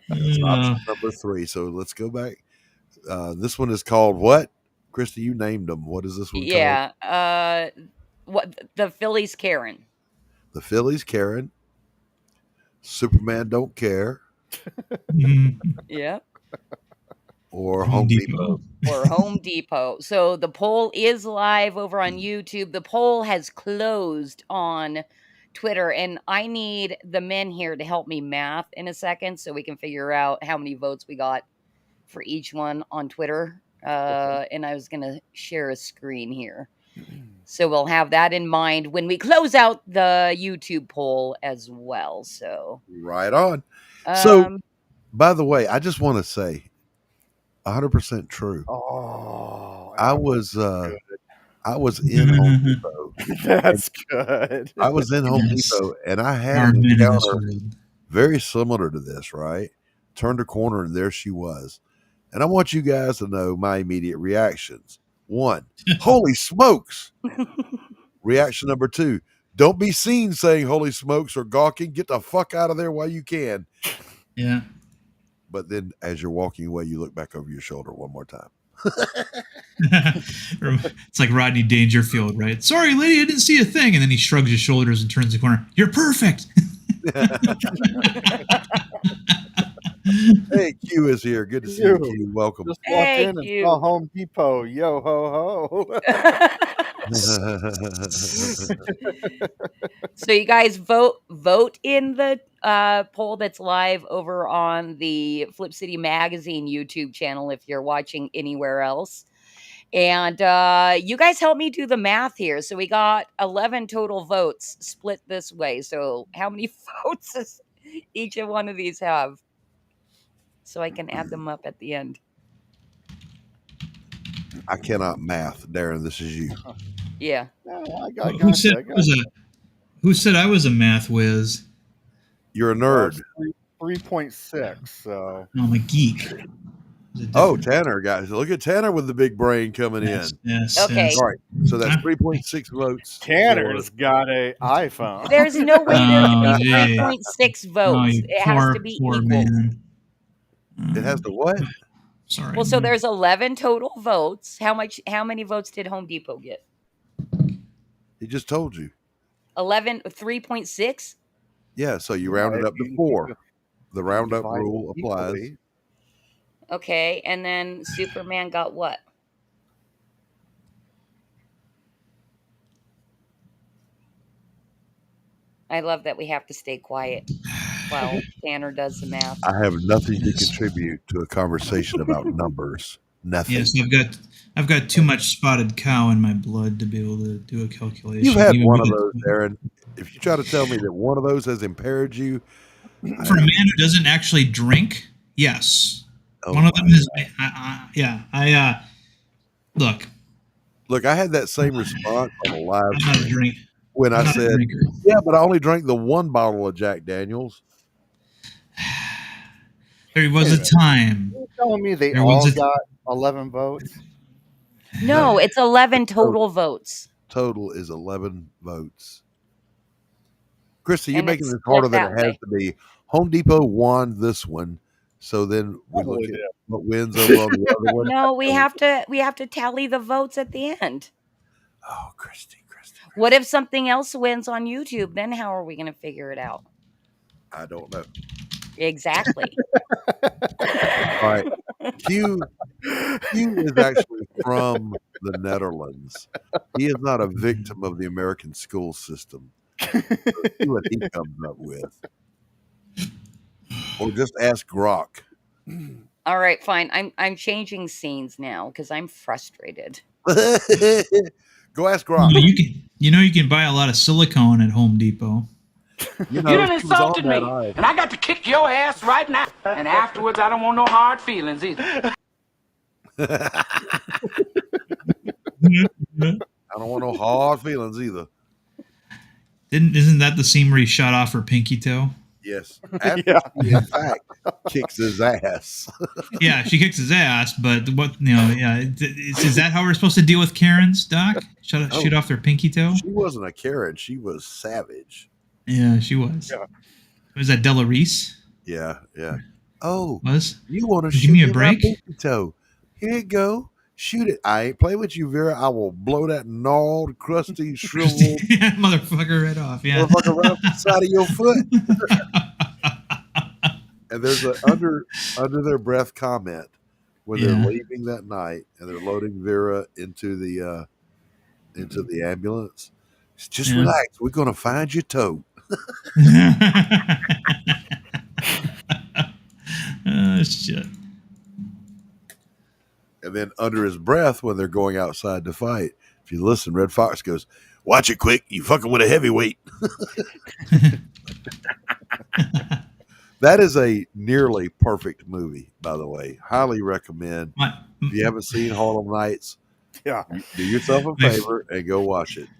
That's option number 3. So let's go back. This one is called what? Christy, you named them. What is this one called? Yeah. What the Phillies Karen. The Phillies Karen. Superman Don't Care. Yeah. Or Home Depot. Or Home Depot. So the poll is live over on YouTube. The poll has closed on Twitter, and I need the men here to help me math in a second so we can figure out how many votes we got for each one on Twitter. And I was going to share a screen here. So we'll have that in mind when we close out the YouTube poll as well. So right on. So, by the way, I just want to say 100% true. Oh, I was in Home Depot. That's good. I was in Home Depot and I had an encounter very similar to this, right? Turned a corner and there she was. And I want you guys to know my immediate reactions. 1, holy smokes. Reaction number 2, don't be seen saying holy smokes or gawking. Get the fuck out of there while you can. Yeah. But then as you're walking away, you look back over your shoulder one more time. It's like Rodney Dangerfield, right? Sorry, lady, I didn't see a thing. And then he shrugs his shoulders and turns the corner. You're perfect. Hey, Q is here. Good to see you, Q. Welcome. Just walked in and saw Home Depot. Yo ho ho. So you guys vote in the poll that's live over on the Flip City Magazine YouTube channel if you're watching anywhere else. And you guys help me do the math here. So we got 11 total votes split this way. So how many votes does each of one of these have? So I can add them up at the end. I cannot math. Darin, this is you. Yeah. Who said I was a math whiz? You're a nerd. 3.6. So I'm a geek. Oh, Tanner, guys. Look at Tanner with the big brain coming in. Yes. Okay. All right. So that's 3.6 votes. Tanner's got a iPhone. There's no way there can be 3.6 votes. It has to be equal. Man. It has to what? Sorry. Well, so there's 11 total votes. How many votes did Home Depot get? He just told you. 3.6? Yeah, so you rounded up to 4. The roundup rule applies. Okay, and then Superman got what? I love that we have to stay quiet while Tanner does the math. I have nothing to contribute to a conversation about numbers. Nothing. Yes, I've got too much spotted cow in my blood to be able to do a calculation. You've had one of those, Darin. If you try to tell me that one of those has impaired you, for a man who doesn't actually drink, yes. One of them is, Look, I had that same response on a live stream when I said, yeah, but I only drank the 1 bottle of Jack Daniels. There was a time. You're telling me they all got 11 votes? No, it's 11 total votes. Total is 11 votes. Christy, you're making this harder than it has to be. Home Depot won this one. So then we look at what wins over on the other one. No, we have to tally the votes at the end. Oh, Christy. What if something else wins on YouTube? Then how are we going to figure it out? I don't know. Exactly. All right. Q is actually from the Netherlands. He is not a victim of the American school system. So see what he comes up with. Or just ask Grok. All right, fine. I'm changing scenes now because I'm frustrated. Go ask Grok. You can buy a lot of silicone at Home Depot. You done insulted me, and I got to kick your ass right now. And afterwards, I don't want no hard feelings either. I don't want no hard feelings either. Isn't that the scene where he shot off her pinky toe? Yes. After she, in fact, kicks his ass. Yeah, she kicks his ass, but is that how we're supposed to deal with Karens, Doc? Shoot off their pinky toe? She wasn't a Karen. She was savage. Yeah, she was. Yeah. Was that Della Reese? Yeah. Oh, was you want to give shoot me a my break? pinky toe? Here you go. Shoot it. I ain't playing with you, Vera. I will blow that gnawed, crusty, shriveled motherfucker right off. Yeah, motherfucker right off the side of your foot. And there's a under their breath comment when they're leaving that night and they're loading Vera into the ambulance. Just relax. We're gonna find your toe. Shit. And then under his breath, when they're going outside to fight, if you listen, Red Fox goes, "Watch it quick. You fucking with a heavyweight." That is a nearly perfect movie, by the way. Highly recommend. If you haven't seen Harlem Nights, do yourself a favor and go watch it.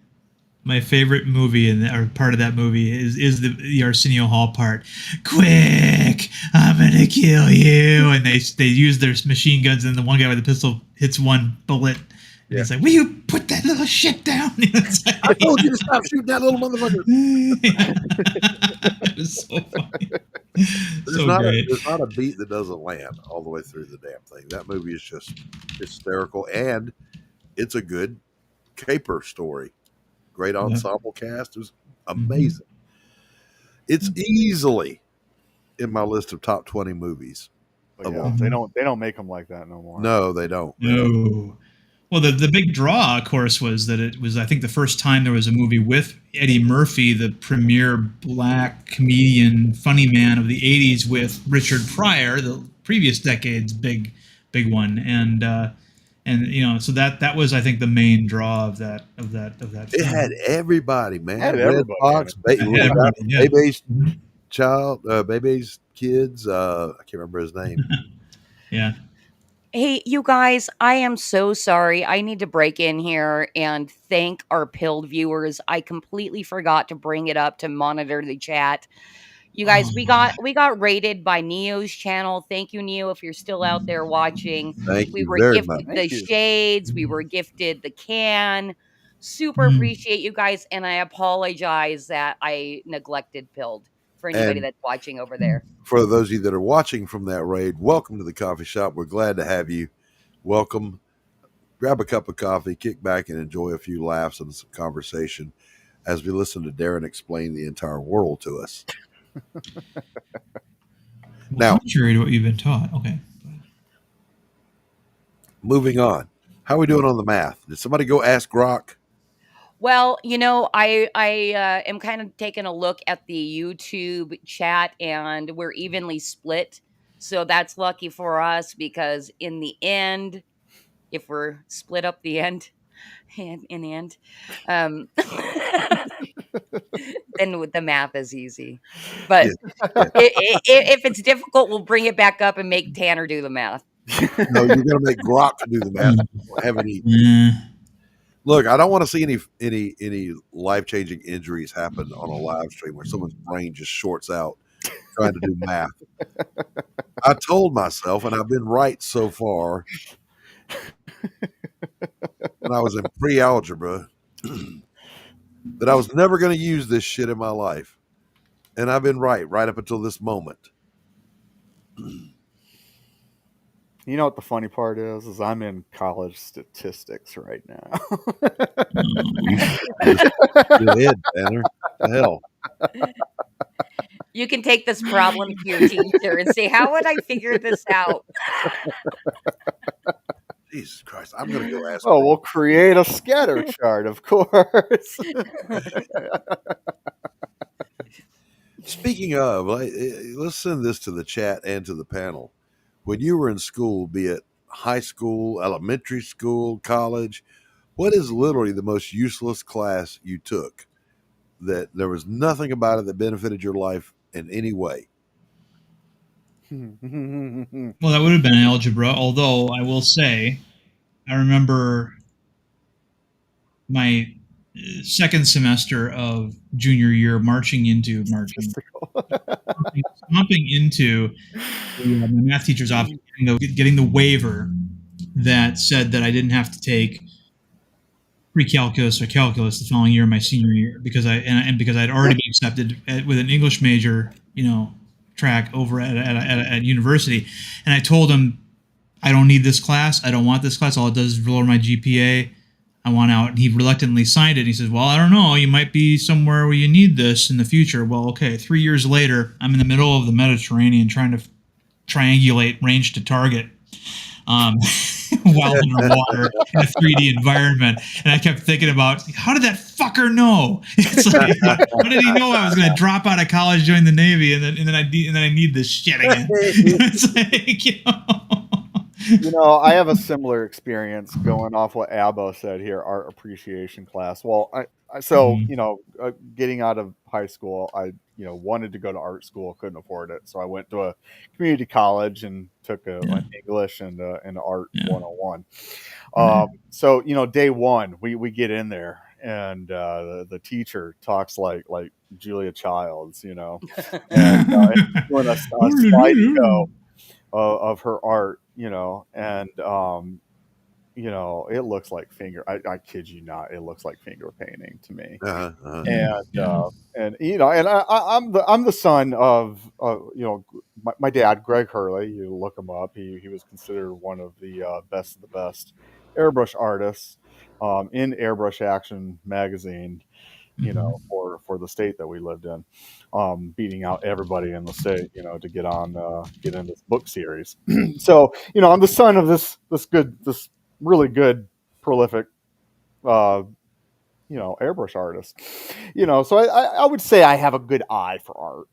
My favorite movie or part of that movie is the Arsenio Hall part. Quick, I'm gonna kill you! And they use their machine guns, and the one guy with the pistol hits one bullet. And he's like, "Will you put that little shit down?" I told you to stop shooting that little motherfucker. It was so funny. There's not a beat that doesn't land all the way through the damn thing. That movie is just hysterical, and it's a good caper story. Great ensemble cast. It was amazing. It's easily in my list of top 20 movies. They don't make them like that no more. No, they don't. No. Well, the big draw, of course, was that it was, I think, the first time there was a movie with Eddie Murphy, the premier black comedian, funny man of the 80s, with Richard Pryor, the previous decade's big one, and so that was, I think, the main draw of that. It had everybody, man. Had Red everybody Fox, Baby's child, Baby's kids. I can't remember his name. Yeah. Hey, you guys, I am so sorry. I need to break in here and thank our pilled viewers. I completely forgot to bring it up to monitor the chat. You guys, we got rated by Neo's channel. Thank you, Neo, if you're still out there watching. We were very gifted much. the shades. We were gifted the can. Super appreciate you guys, and I apologize that I neglected pilled for anybody And that's watching over there. For those of you that are watching from that raid, welcome to the coffee shop. We're glad to have you. Welcome. Grab a cup of coffee, kick back, and enjoy a few laughs and some conversation as we listen to Darin explain the entire world to us. Now, contrary to what you've been taught. Okay. Moving on. How are we doing on the math? Did somebody go ask Grok? Well, I am kind of taking a look at the YouTube chat, and we're evenly split. So that's lucky for us, because in the end, if we're split up the end, in the end, then the math is easy. But if it's difficult, we'll bring it back up and make Tanner do the math. No, you're going to make Grok do the math. Haven't eaten. Look, I don't want to see any life-changing injuries happen on a live stream where someone's brain just shorts out trying to do math. I told myself, and I've been right so far, when I was in pre-algebra, that I was never going to use this shit in my life. And I've been right up until this moment. You know what the funny part is I'm in college statistics right now. Go ahead, Tanner. The hell. You can take this problem to your teacher and say, "How would I figure this out?" Jesus Christ, I'm going to go ask. Oh, we'll create a scatter chart, of course. Speaking of, let's send this to the chat and to the panel. When you were in school, be it high school, elementary school, college, what is literally the most useless class you took that there was nothing about it that benefited your life in any way? Well, that would have been algebra, although I will say, I remember second semester of junior year, stomping into my math teacher's office, getting the waiver that said that I didn't have to take pre-calculus or calculus the following year, my senior year, because I'd already been accepted with an English major, track over at university, and I told him I don't need this class. I don't want this class. All it does is lower my GPA. I want out. And he reluctantly signed it. He says, well, I don't know. You might be somewhere where you need this in the future. Well, okay. 3 years later, I'm in the middle of the Mediterranean trying to triangulate range to target while underwater in a 3D environment. And I kept thinking about, how did that fucker know? It's like, how did he know I was going to drop out of college, join the Navy, and then I need this shit again? It's like, I have a similar experience going off what Abbo said here, art appreciation class. Well, getting out of high school, I wanted to go to art school, couldn't afford it. So I went to a community college and took an English and an art 101. So, day one, we get in there and the teacher talks like Julia Childs, and doing a slideshow of her art, and it looks like I kid you not, it looks like finger painting to me. I'm the son of my dad, Greg Hurley. You look him up. He was considered one of the best of the best airbrush artists in Airbrush Action magazine, for the state that we lived in, beating out everybody in the state, to get in this book series. So, I'm the son of this really good, prolific, airbrush artist, so I would say I have a good eye for art,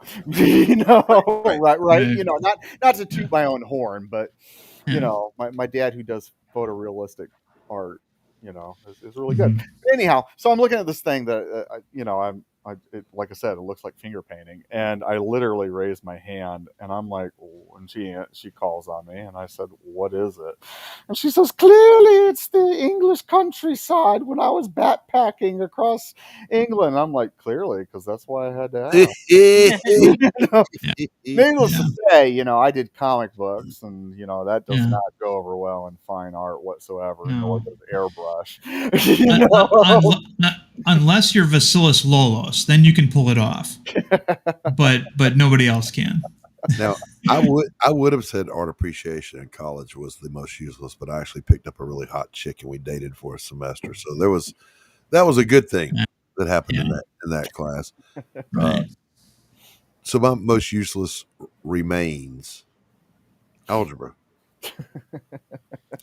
right. Not to toot my own horn, but, my dad, who does photorealistic art, is really good. But anyhow, so I'm looking at this thing that, like I said, it looks like finger painting, and I literally raised my hand, and I'm like, and she calls on me, and I said, what is it? And she says, clearly it's the English countryside when I was backpacking across England. I'm like, clearly, because that's why I had to ask. Needless to say, I did comic books, and that does not go over well in fine art whatsoever, nor does airbrush. Unless you're Vasilis Lolos, then you can pull it off. But nobody else can. Now, I would have said art appreciation in college was the most useless, but I actually picked up a really hot chick and we dated for a semester. So that was a good thing that happened in that class. Right. So my most useless remains algebra,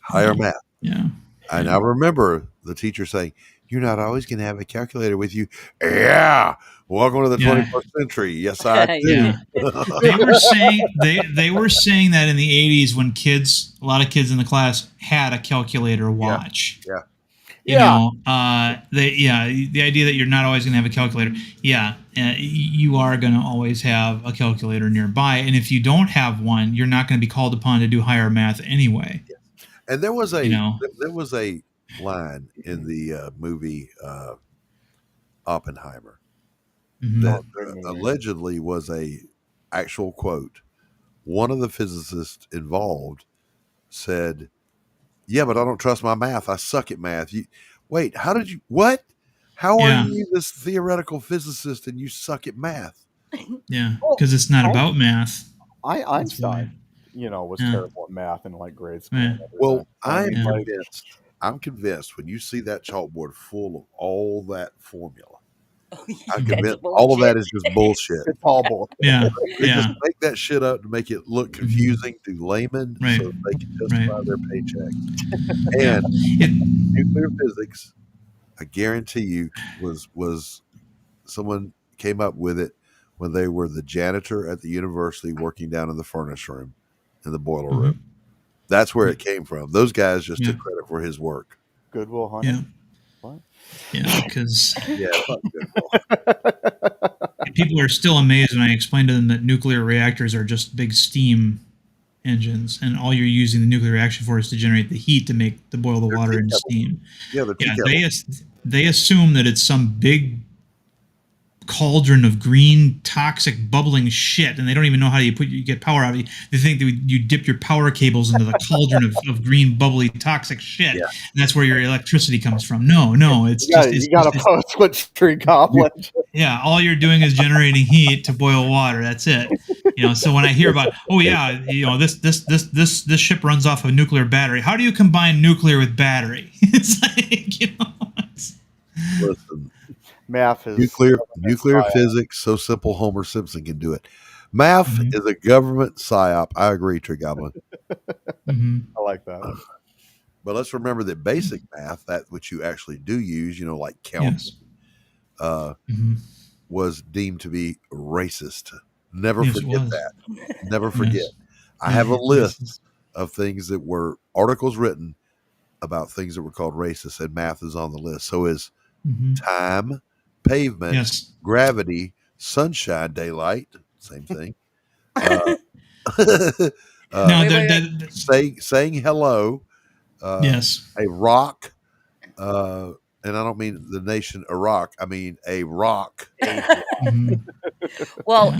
higher math. Yeah. And I remember the teacher saying, you're not always going to have a calculator with you. Yeah. Welcome to the 21st century. Yes, I do. They were saying that in the 80s when a lot of kids in the class had a calculator watch. Yeah. The idea that you're not always going to have a calculator. Yeah. You are going to always have a calculator nearby. And if you don't have one, you're not going to be called upon to do higher math anyway. Yeah. And there was a line in the movie Oppenheimer that allegedly was a actual quote. One of the physicists involved said, yeah, but I don't trust my math. I suck at math. Wait, what? How are you this theoretical physicist and you suck at math? Yeah, because it's not about math. Einstein, was terrible at math in grade school. Yeah. Well, I'm convinced when you see that chalkboard full of all that formula, I'm convinced all of that is just bullshit. It's all bullshit. Yeah. They just make that shit up to make it look confusing to laymen so they can justify their paycheck. And nuclear physics, I guarantee you, was someone came up with it when they were the janitor at the university working down in the furnace room, in the boiler room. That's where it came from. Those guys just took credit for his work. Goodwill Hunting. Yeah. What? Yeah, because fuck Goodwill. people are still amazed when I explain to them that nuclear reactors are just big steam engines, and all you're using the nuclear reaction for is to generate the heat to boil the water into steam. Yeah, they assume that it's some big cauldron of green, toxic, bubbling shit, and they don't even know how you get power out of it. They think that you dip your power cables into the cauldron of green, bubbly, toxic shit, and that's where your electricity comes from. No, it's you got a post switch tree goblin. Yeah, all you're doing is generating heat to boil water. That's it. So when I hear about, this ship runs off a nuclear battery. How do you combine nuclear with battery? It's like, Listen, math is nuclear physics so simple Homer Simpson can do it. Math is a government psyop. I agree, Tree Goblin. I like that. But let's remember that basic math, that which you actually do use, like counting, was deemed to be racist. Never forget that. Never forget. Yes. I have a list of things that were articles written about things that were called racist, and math is on the list. So is time, pavement, gravity, sunshine, daylight, same thing. Saying hello. A rock. And I don't mean the nation Iraq. I mean a rock. Well,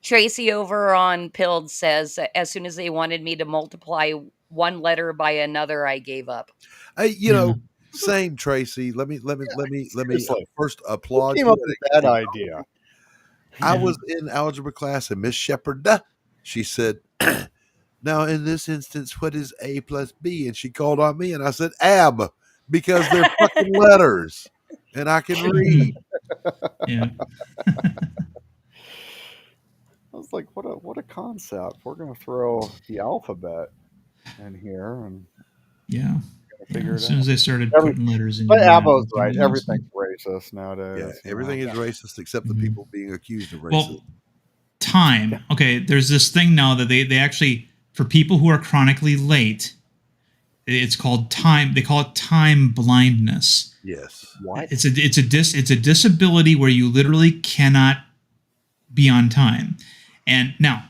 Tracy over on Pilled says, as soon as they wanted me to multiply one letter by another, I gave up. Hey, same, Tracy. Let me first applaud. Who came up with that idea? I was in algebra class, and Miss Shepherd, she said, "Now in this instance, what is A plus B?" And she called on me, and I said, "Ab." Because they're fucking letters, and I can read. Yeah. I was like, what a concept. We're going to throw the alphabet in here and figure it as soon out. as they started putting letters in. But Abo's right. Everything's racist nowadays. Yeah, everything is racist except the people being accused of racism. Well, time. Okay, there's this thing now that they actually, for people who are chronically late, it's called time. They call it time blindness. Yes. What? It's a disability where you literally cannot be on time. And now,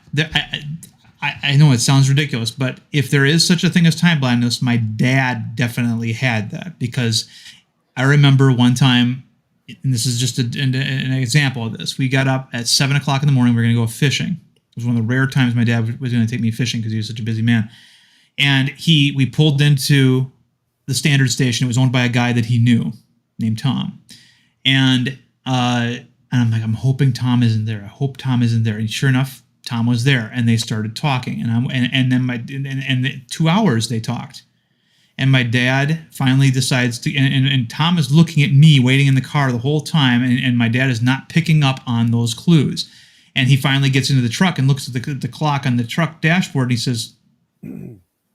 I know it sounds ridiculous, but if there is such a thing as time blindness, my dad definitely had that, because I remember one time, and this is just an example of this. We got up at 7 o'clock in the morning. We were going to go fishing. It was one of the rare times my dad was going to take me fishing because he was such a busy man. And we pulled into the Standard Station. It was owned by a guy that he knew named Tom. And I'm like, I'm hoping Tom isn't there. I hope Tom isn't there. And sure enough, Tom was there. And they started talking. And then 2 hours they talked. And my dad finally decides to, and Tom is looking at me waiting in the car the whole time. And my dad is not picking up on those clues. And he finally gets into the truck and looks at the clock on the truck dashboard. And he says,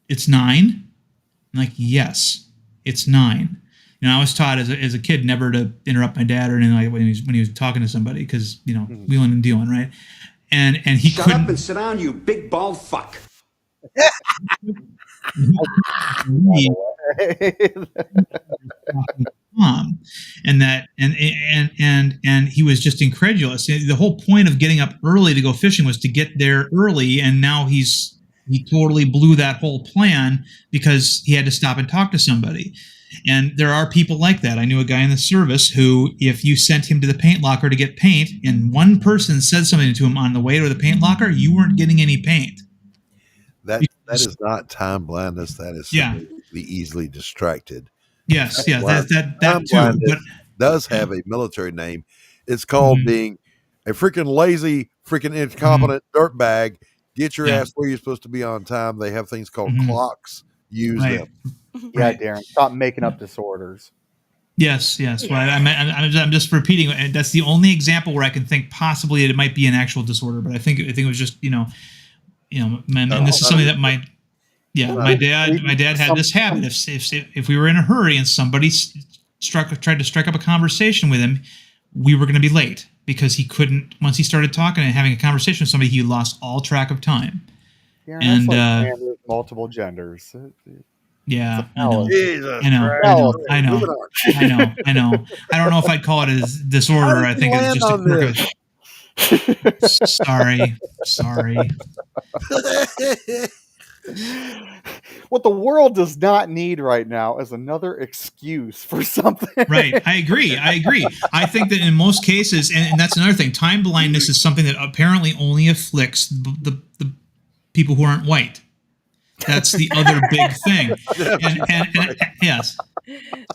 "It's 9?" I'm like, "Yes, it's 9." I was taught as a kid never to interrupt my dad or anything like when he was talking to somebody, because wheeling and dealing, right? And he Shut couldn't. up and sit down, you big bald fuck. And he was just incredulous. The whole point of getting up early to go fishing was to get there early, and now he totally blew that whole plan because he had to stop and talk to somebody. And there are people like that. I knew a guy in the service who, if you sent him to the paint locker to get paint, and one person said something to him on the way to the paint locker, you weren't getting any paint. That is not time blindness. That is the easily distracted. Yes, that too. But does have a military name. It's called being a freaking lazy, freaking incompetent dirtbag. Get your ass where you're supposed to be on time. They have things called clocks. Use them. Yeah, Darren, stop making up disorders. Yes. Well, I'm just repeating. That's the only example where I can think possibly it might be an actual disorder. But I think it was just and this is something that my dad had this habit. If we were in a hurry and somebody tried to strike up a conversation with him, we were going to be late because he couldn't. Once he started talking and having a conversation with somebody, he lost all track of time. Yeah, and like multiple genders. Yeah, I know. Jesus I know. I know. I don't know if I'd call it a disorder. I think it's just a quirk of. Sorry. What the world does not need right now is another excuse for something. Right. I agree. I think that in most cases, and that's another thing, time blindness is something that apparently only afflicts the people who aren't white. That's the other big thing. And yes.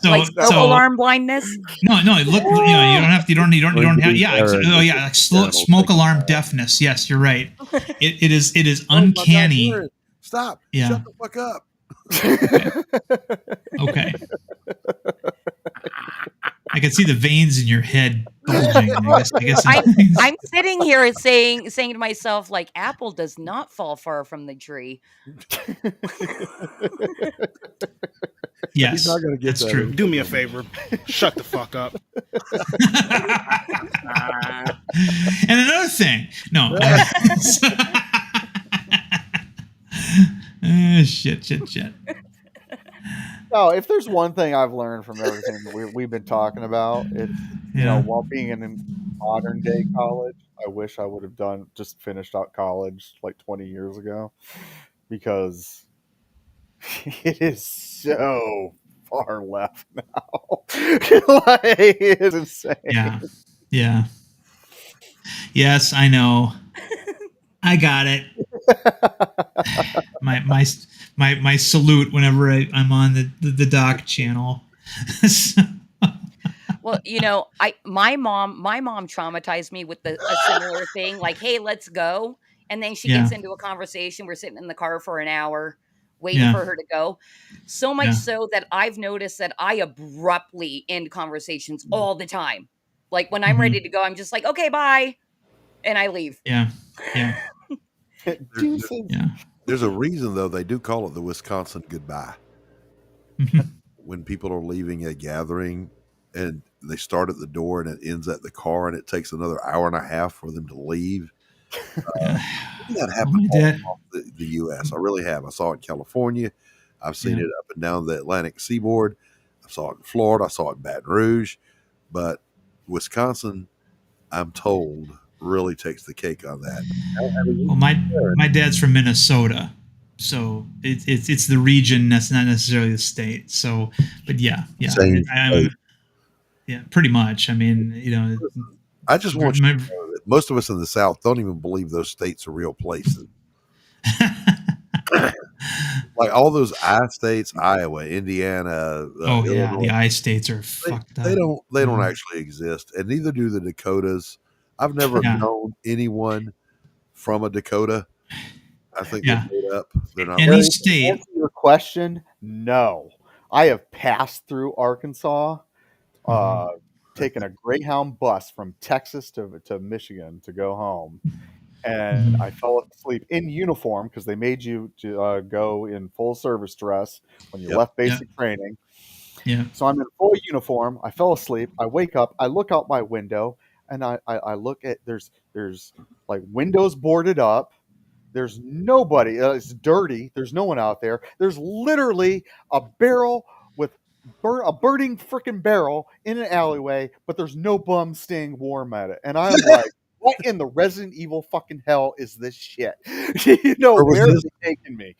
So, like smoke alarm blindness? No. Look, you don't have. Yeah. Oh, yeah. Like smoke alarm deafness. Yes, you're right. It is uncanny. Stop. Yeah. Shut the fuck up. Okay. I can see the veins in your head bulging. I guess I'm sitting here saying to myself, like, apple does not fall far from the tree. Yes, he's not gonna get that's that. true. Do me a favor. Shut the fuck up. And another thing. No. Shit. No, if there's one thing I've learned from everything that we've been talking about, it's while being in modern day college, I wish I would have just finished out college like 20 years ago, because it is so far left now. Like, it's insane. Yeah. Yes, I know. I got it. My salute whenever I'm on the doc channel. Well, my mom traumatized me with a similar thing. Like, hey, let's go, and then she gets into a conversation. We're sitting in the car for an hour, waiting for her to go. So much so that I've noticed that I abruptly end conversations all the time. Like when I'm ready to go, I'm just like, okay, bye, and I leave. Yeah. There's a reason, though, they do call it the Wisconsin goodbye. When people are leaving a gathering and they start at the door and it ends at the car and it takes another hour and a half for them to leave. That happened all across the U.S. I really have. I saw it in California. I've seen it up and down the Atlantic seaboard. I saw it in Florida. I saw it in Baton Rouge. But Wisconsin, I'm told, really takes the cake on that. Well, my dad's from Minnesota, so it's the region. That's not necessarily the state. So, but yeah, pretty much. I mean, I just want you to know that most of us in the South don't even believe those states are real places. Like all those I states, Iowa, Indiana. Illinois, the I states are fucked up. They don't actually exist, and neither do the Dakotas. I've never known anyone from a Dakota. I think they're made up. They're not. Any state. To answer your question, no. I have passed through Arkansas, taken a Greyhound bus from Texas to Michigan to go home, and I fell asleep in uniform because they made you to go in full service dress when you left basic training. Yeah. So I'm in full uniform. I fell asleep. I wake up. I look out my window, and I look at there's like windows boarded up. There's nobody. It's dirty. There's no one out there. There's literally a barrel with a burning freaking barrel in an alleyway, but there's no bum staying warm at it. And I'm like, what in the Resident Evil fucking hell is this shit? Where is it taking me?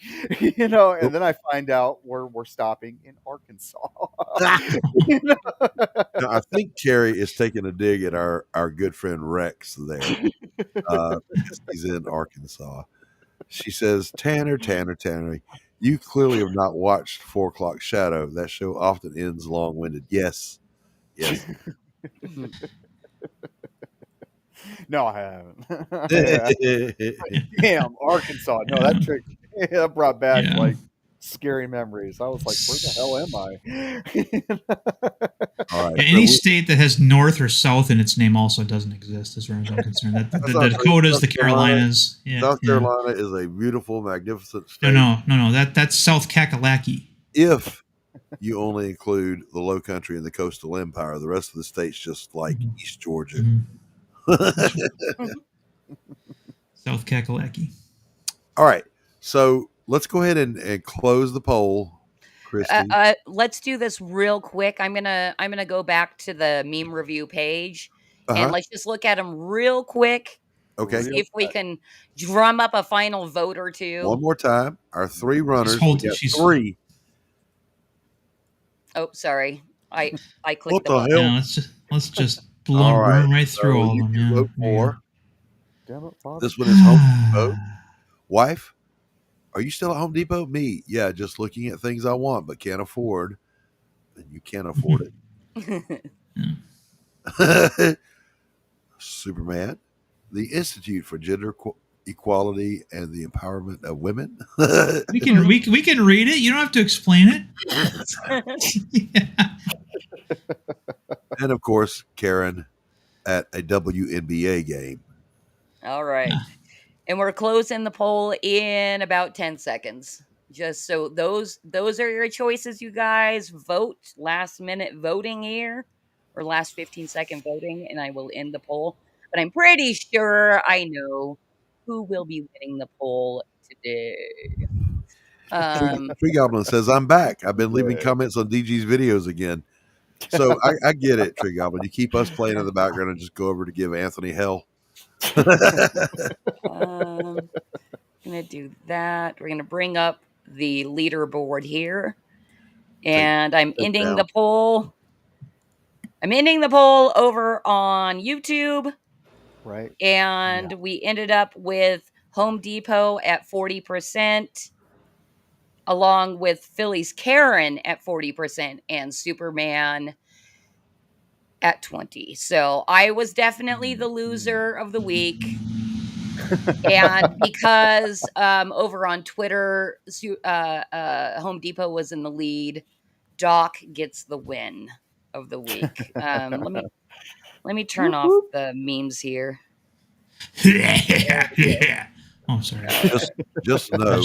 And then I find out we're stopping in Arkansas. Now, I think Carrie is taking a dig at our good friend Rex there. Because he's in Arkansas. She says, Tanner, you clearly have not watched 4 O'Clock Shadow. That show often ends long-winded. Yes. No, I haven't. Damn, Arkansas. No, that brought back like scary memories. I was like, where the hell am I? All right, any state that has north or south in its name also doesn't exist, as far as I'm concerned. The Dakotas, the Carolinas. South Carolina is a beautiful, magnificent state. No. That's South Kakalaki. If you only include the Low Country and the Coastal Empire, the rest of the state's just like East Georgia. South Kakalaki. All right, so let's go ahead and close the poll, Christy. Let's do this real quick. I'm gonna go back to the meme review page and let's just look at them real quick. Okay. See if we can drum up a final vote or two. One more time. Our 3 runners. Hold We it. got She's 3. Oh, sorry. I clicked What the the button. hell? Yeah, let's just All right. run right through So all of you them. can Yeah. vote There you for. Damn it, Bobby. This one is Home Depot. Wife, are you still at Home Depot? Me, yeah, just looking at things I want but can't afford. And you can't afford it. Superman, the Institute for Gender Equality and the Empowerment of Women. we can read it. You don't have to explain it. And of course, Karen at a WNBA game. All right. And we're closing the poll in about 10 seconds. Just so those are your choices, you guys. Vote, last minute voting here, or last 15-second voting, and I will end the poll. But I'm pretty sure I know who will be winning the poll today. Tree Goblin says, I'm back. I've been leaving comments on DG's videos again. So I get it, Tree Goblin. You keep us playing in the background and just go over to give Anthony hell. Gonna do that. We're gonna bring up the leaderboard here. And I'm ending the poll. I'm ending the poll over on YouTube. Right. And we ended up with Home Depot at 40%, along with Philly's Karen at 40% and Superman at 20%. So I was definitely the loser of the week. And because over on Twitter, Home Depot was in the lead, Doc gets the win of the week. Let me turn off the memes here. Oh, I'm sorry. Just know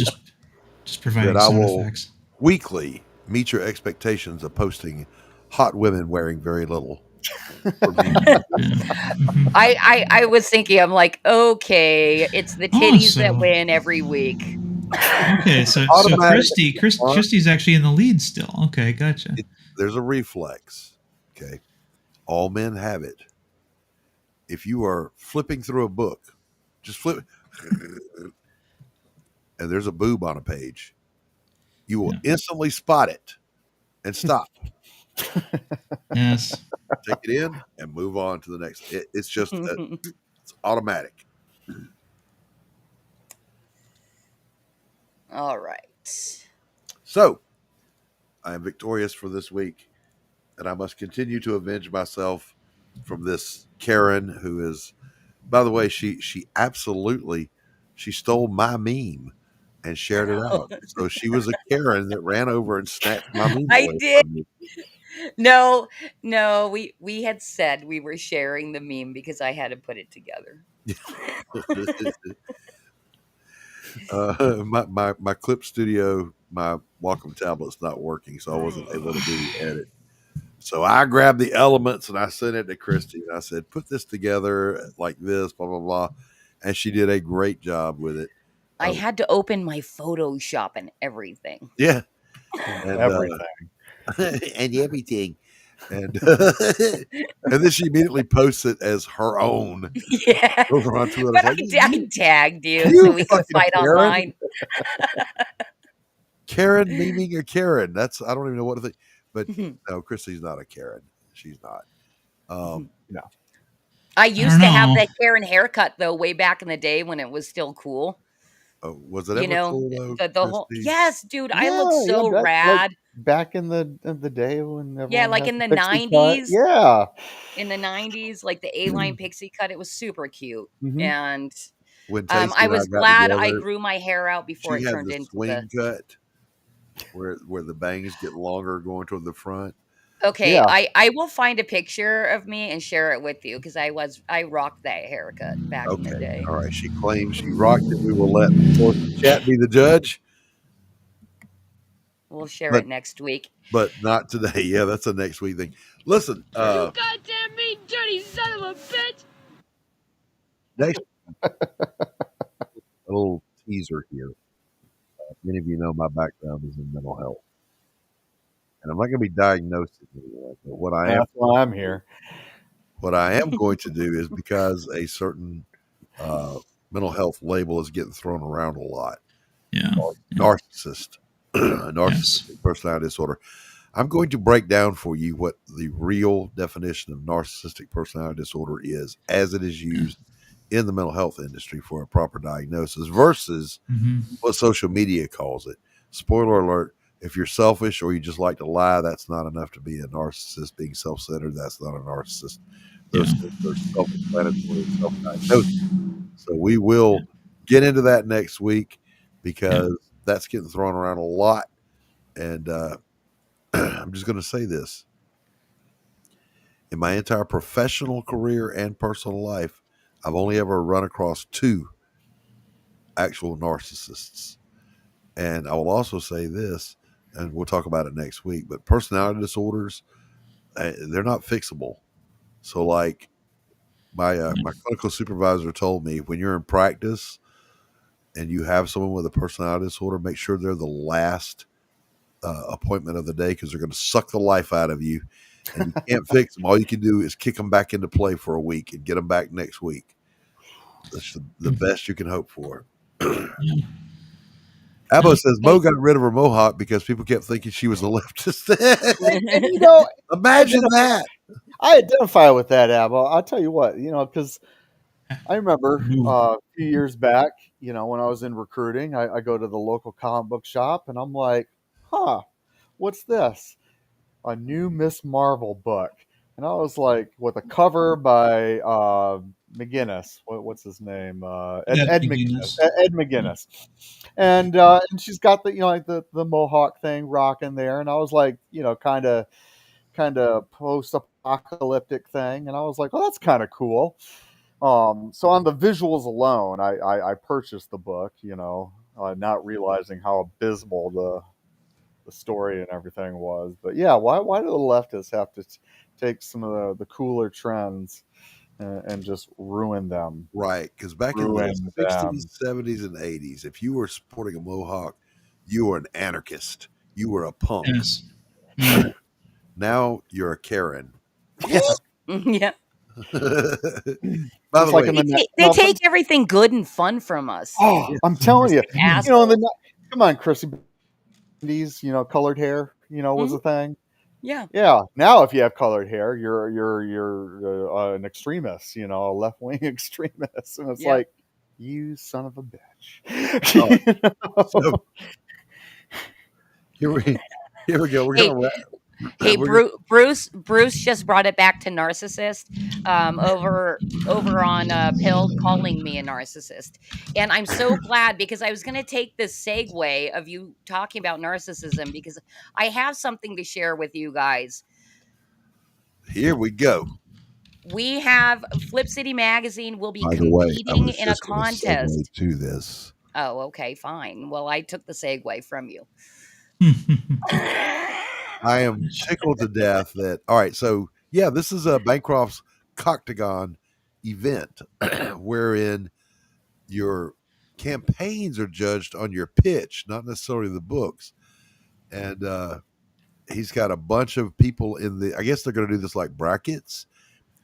just providing that I sound will effects. weekly meet your expectations of posting hot women wearing very little. I was thinking, I'm like, okay, it's the titties that win every week. Okay, so Christy's actually in the lead still. Okay, gotcha. There's a reflex. Okay. All men have it. If you are flipping through a book, just flip and there's a boob on a page, you will instantly spot it and stop. Yes. Take it in and move on to the next. It's just it's automatic. All right. So I am victorious for this week, and I must continue to avenge myself from this Karen, who is, by the way, she absolutely stole my meme and shared it out. So she was a Karen that ran over and snatched my meme. I did. No, we had said we were sharing the meme because I had to put it together. My Clip Studio, my Wacom tablet's not working, so I wasn't able to do the edit. So I grabbed the elements and I sent it to Christy and I said, put this together like this, blah, blah, blah. And she did a great job with it. I had to open my Photoshop and everything. Yeah. And everything. And everything. And then she immediately posts it as her own. Yeah. Over on Twitter. But I tagged you so we could fight Karen? online. Karen memeing a Karen. I don't even know what to think. But no, Christy's not a Karen. She's not. No. I used to have that Karen haircut though, way back in the day when it was still cool. Oh, was it ever cool though? The whole yes, dude, I look so rad. Like back in the day when like in the 90s. Yeah. In the 90s, like the A-line pixie cut, it was super cute. Mm-hmm. And when I was glad I grew my hair out before it turned into swing cut where the bangs get longer going toward the front. Okay, yeah. I will find a picture of me and share it with you because I rocked that haircut back in the day. All right, she claims she rocked it. We will let the chat be the judge. We'll share it next week, but not today. Yeah, that's a next week thing. Listen, you goddamn mean dirty son of a bitch. Next, a little teaser here. Many of you know my background is in mental health. And I'm not going to be diagnosing anyone, but that's why I'm here. What I am going to do is because a certain mental health label is getting thrown around a lot. Yeah. Narcissist, narcissistic personality disorder. I'm going to break down for you what the real definition of narcissistic personality disorder is as it is used in the mental health industry for a proper diagnosis versus what social media calls it. Spoiler alert, if you're selfish or you just like to lie, that's not enough to be a narcissist. Being self-centered, that's not a narcissist. Those things are self-explanatory, self-diagnosis. So we will get into that next week because that's getting thrown around a lot. And I'm just going to say this. In my entire professional career and personal life, I've only ever run across 2 actual narcissists. And I will also say this, and we'll talk about it next week, but personality disorders, they're not fixable. So like my clinical supervisor told me, when you're in practice and you have someone with a personality disorder, make sure they're the last appointment of the day because they're going to suck the life out of you. And you can't fix them. All you can do is kick them back into play for a week and get them back next week. That's the best you can hope for. Abbo says Mo got rid of her mohawk because people kept thinking she was a leftist. And, you know, imagine that. I identify with that, Abbo. I'll tell you what, you know, because I remember a few years back, you know, when I was in recruiting, I go to the local comic book shop and I'm like, what's this? A new Miss Marvel book. And I was like, with a cover by McGinnis. What's his name? Ed McGinnis. Ed McGinnis. And she's got the, you know, like the mohawk thing rocking there. And I was like, you know, kind of post-apocalyptic thing. And I was like, oh, that's kind of cool. So on the visuals alone, I purchased the book, you know, not realizing how abysmal the story and everything was. But yeah, why do the leftists have to take some of the cooler trends and just ruin them? Right, because back in the 60s, 70s, and 80s, if you were sporting a mohawk, you were an anarchist. You were a punk. Yes. Now you're a Karen. Yeah. By the way, they take everything good and fun from us. Oh, I'm telling you, you know, come on, Chrissy. These, you know, colored hair, you know, was a thing. Yeah. Now, if you have colored hair, you're an extremist, you know, a left wing extremist, and it's like, you son of a bitch. So, here we go. We're gonna wrap. Hey, Bruce just brought it back to narcissist over on Pill calling me a narcissist. And I'm so glad because I was going to take this segue of you talking about narcissism because I have something to share with you guys. Here we go. We have Flip City Magazine will be By the way, competing in a contest. To this. Oh, okay, fine. Well, I took the segue from you. I am tickled to death that. All right, so yeah, this is a Bancroft's Coctagon event wherein your campaigns are judged on your pitch, not necessarily the books. And he's got a bunch of people in the. I guess they're going to do this like brackets,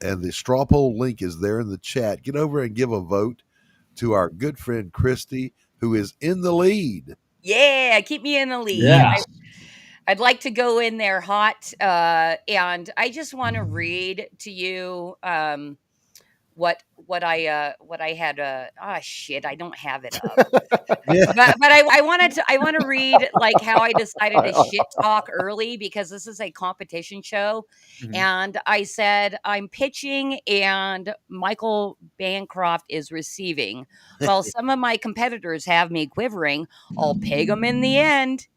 and the straw poll link is there in the chat. Get over and give a vote to our good friend Christy, who is in the lead. Yeah, keep me in the lead. Yes. I'd like to go in there hot, and I just want to read to you what I had. Shit, I don't have it up. but I want to read like how I decided to shit talk early because this is a competition show, and I said I'm pitching and Michael Bancroft is receiving. While some of my competitors have me quivering, I'll peg them in the end.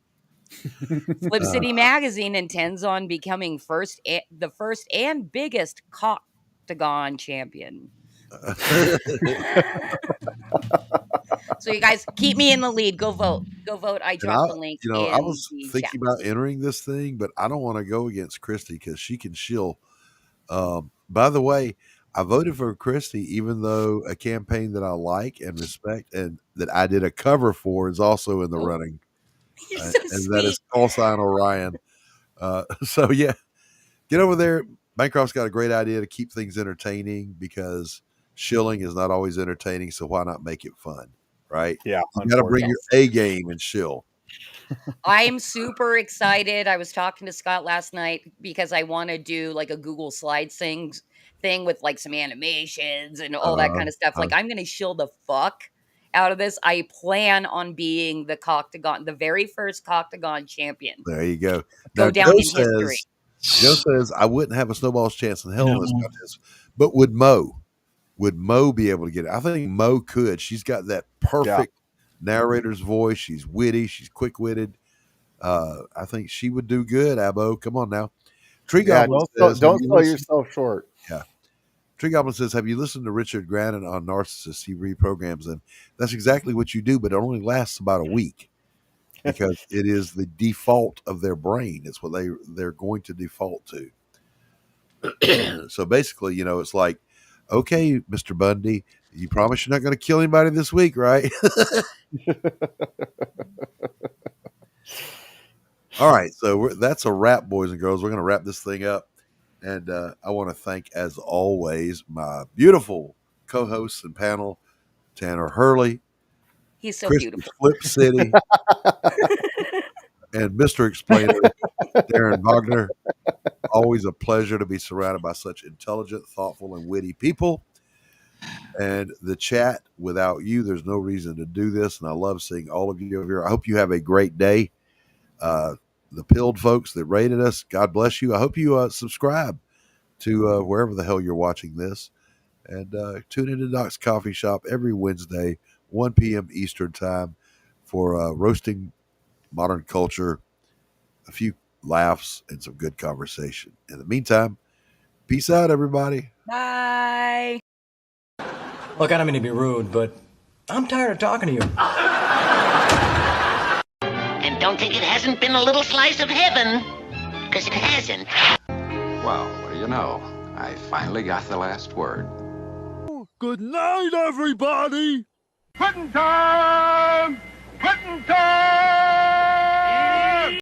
Flip City Magazine intends on becoming the first and biggest Coctagon champion. So you guys keep me in the lead. Go vote. Go vote. I dropped the link. You know, I was thinking about entering this thing, but I don't want to go against Christy because she can shill. By the way, I voted for Christy, even though a campaign that I like and respect and that I did a cover for is also in the running. You're so and sweet. That is call sign Orion. So yeah, get over there. Bancroft's got a great idea to keep things entertaining because shilling is not always entertaining, so why not make it fun, right? Yeah, you got to bring your A game and shill. I'm super excited. I was talking to Scott last night because I want to do like a Google Slides thing with like some animations and all that kind of stuff. Like I'm going to shill the fuck out of this. I plan on being the very first Coctagon champion. There you go. Go Now, down in history. Joe says, I wouldn't have a snowball's chance in hell in this contest, but would Mo be able to get it? I think Mo could. She's got that perfect narrator's voice. She's witty. She's quick-witted. I think she would do good, Abo. Come on now. Tree Goblin says, don't sell yourself short. Yeah. Tree Goblin says, have you listened to Richard Grannon on Narcissists? He reprograms them. That's exactly what you do, but it only lasts about a week because it is the default of their brain. It's what they're going to default to. So basically, it's like, okay, Mr. Bundy, you promise you're not going to kill anybody this week, right? All right, so that's a wrap, boys and girls. We're going to wrap this thing up. And I want to thank, as always, my beautiful co-hosts and panel, Tanner Hurley. He's so Christy beautiful. Flip City. And Mr. Explainer, Darin Wagner. Always a pleasure to be surrounded by such intelligent, thoughtful, and witty people. And the chat, without you, there's no reason to do this. And I love seeing all of you over here. I hope you have a great day. The pilled folks that rated us, God bless you. I hope you subscribe to wherever the hell you're watching this. And tune into Doc's Coffee Shop every Wednesday, 1 p.m. Eastern Time for roasting modern culture, a few laughs, and some good conversation. In the meantime, peace out, everybody. Bye. Look, I don't mean to be rude, but I'm tired of talking to you. And don't think it hasn't been a little slice of heaven, because it hasn't. Well, what do you know? I finally got the last word. Good night, everybody. Quitting time! Quitting time!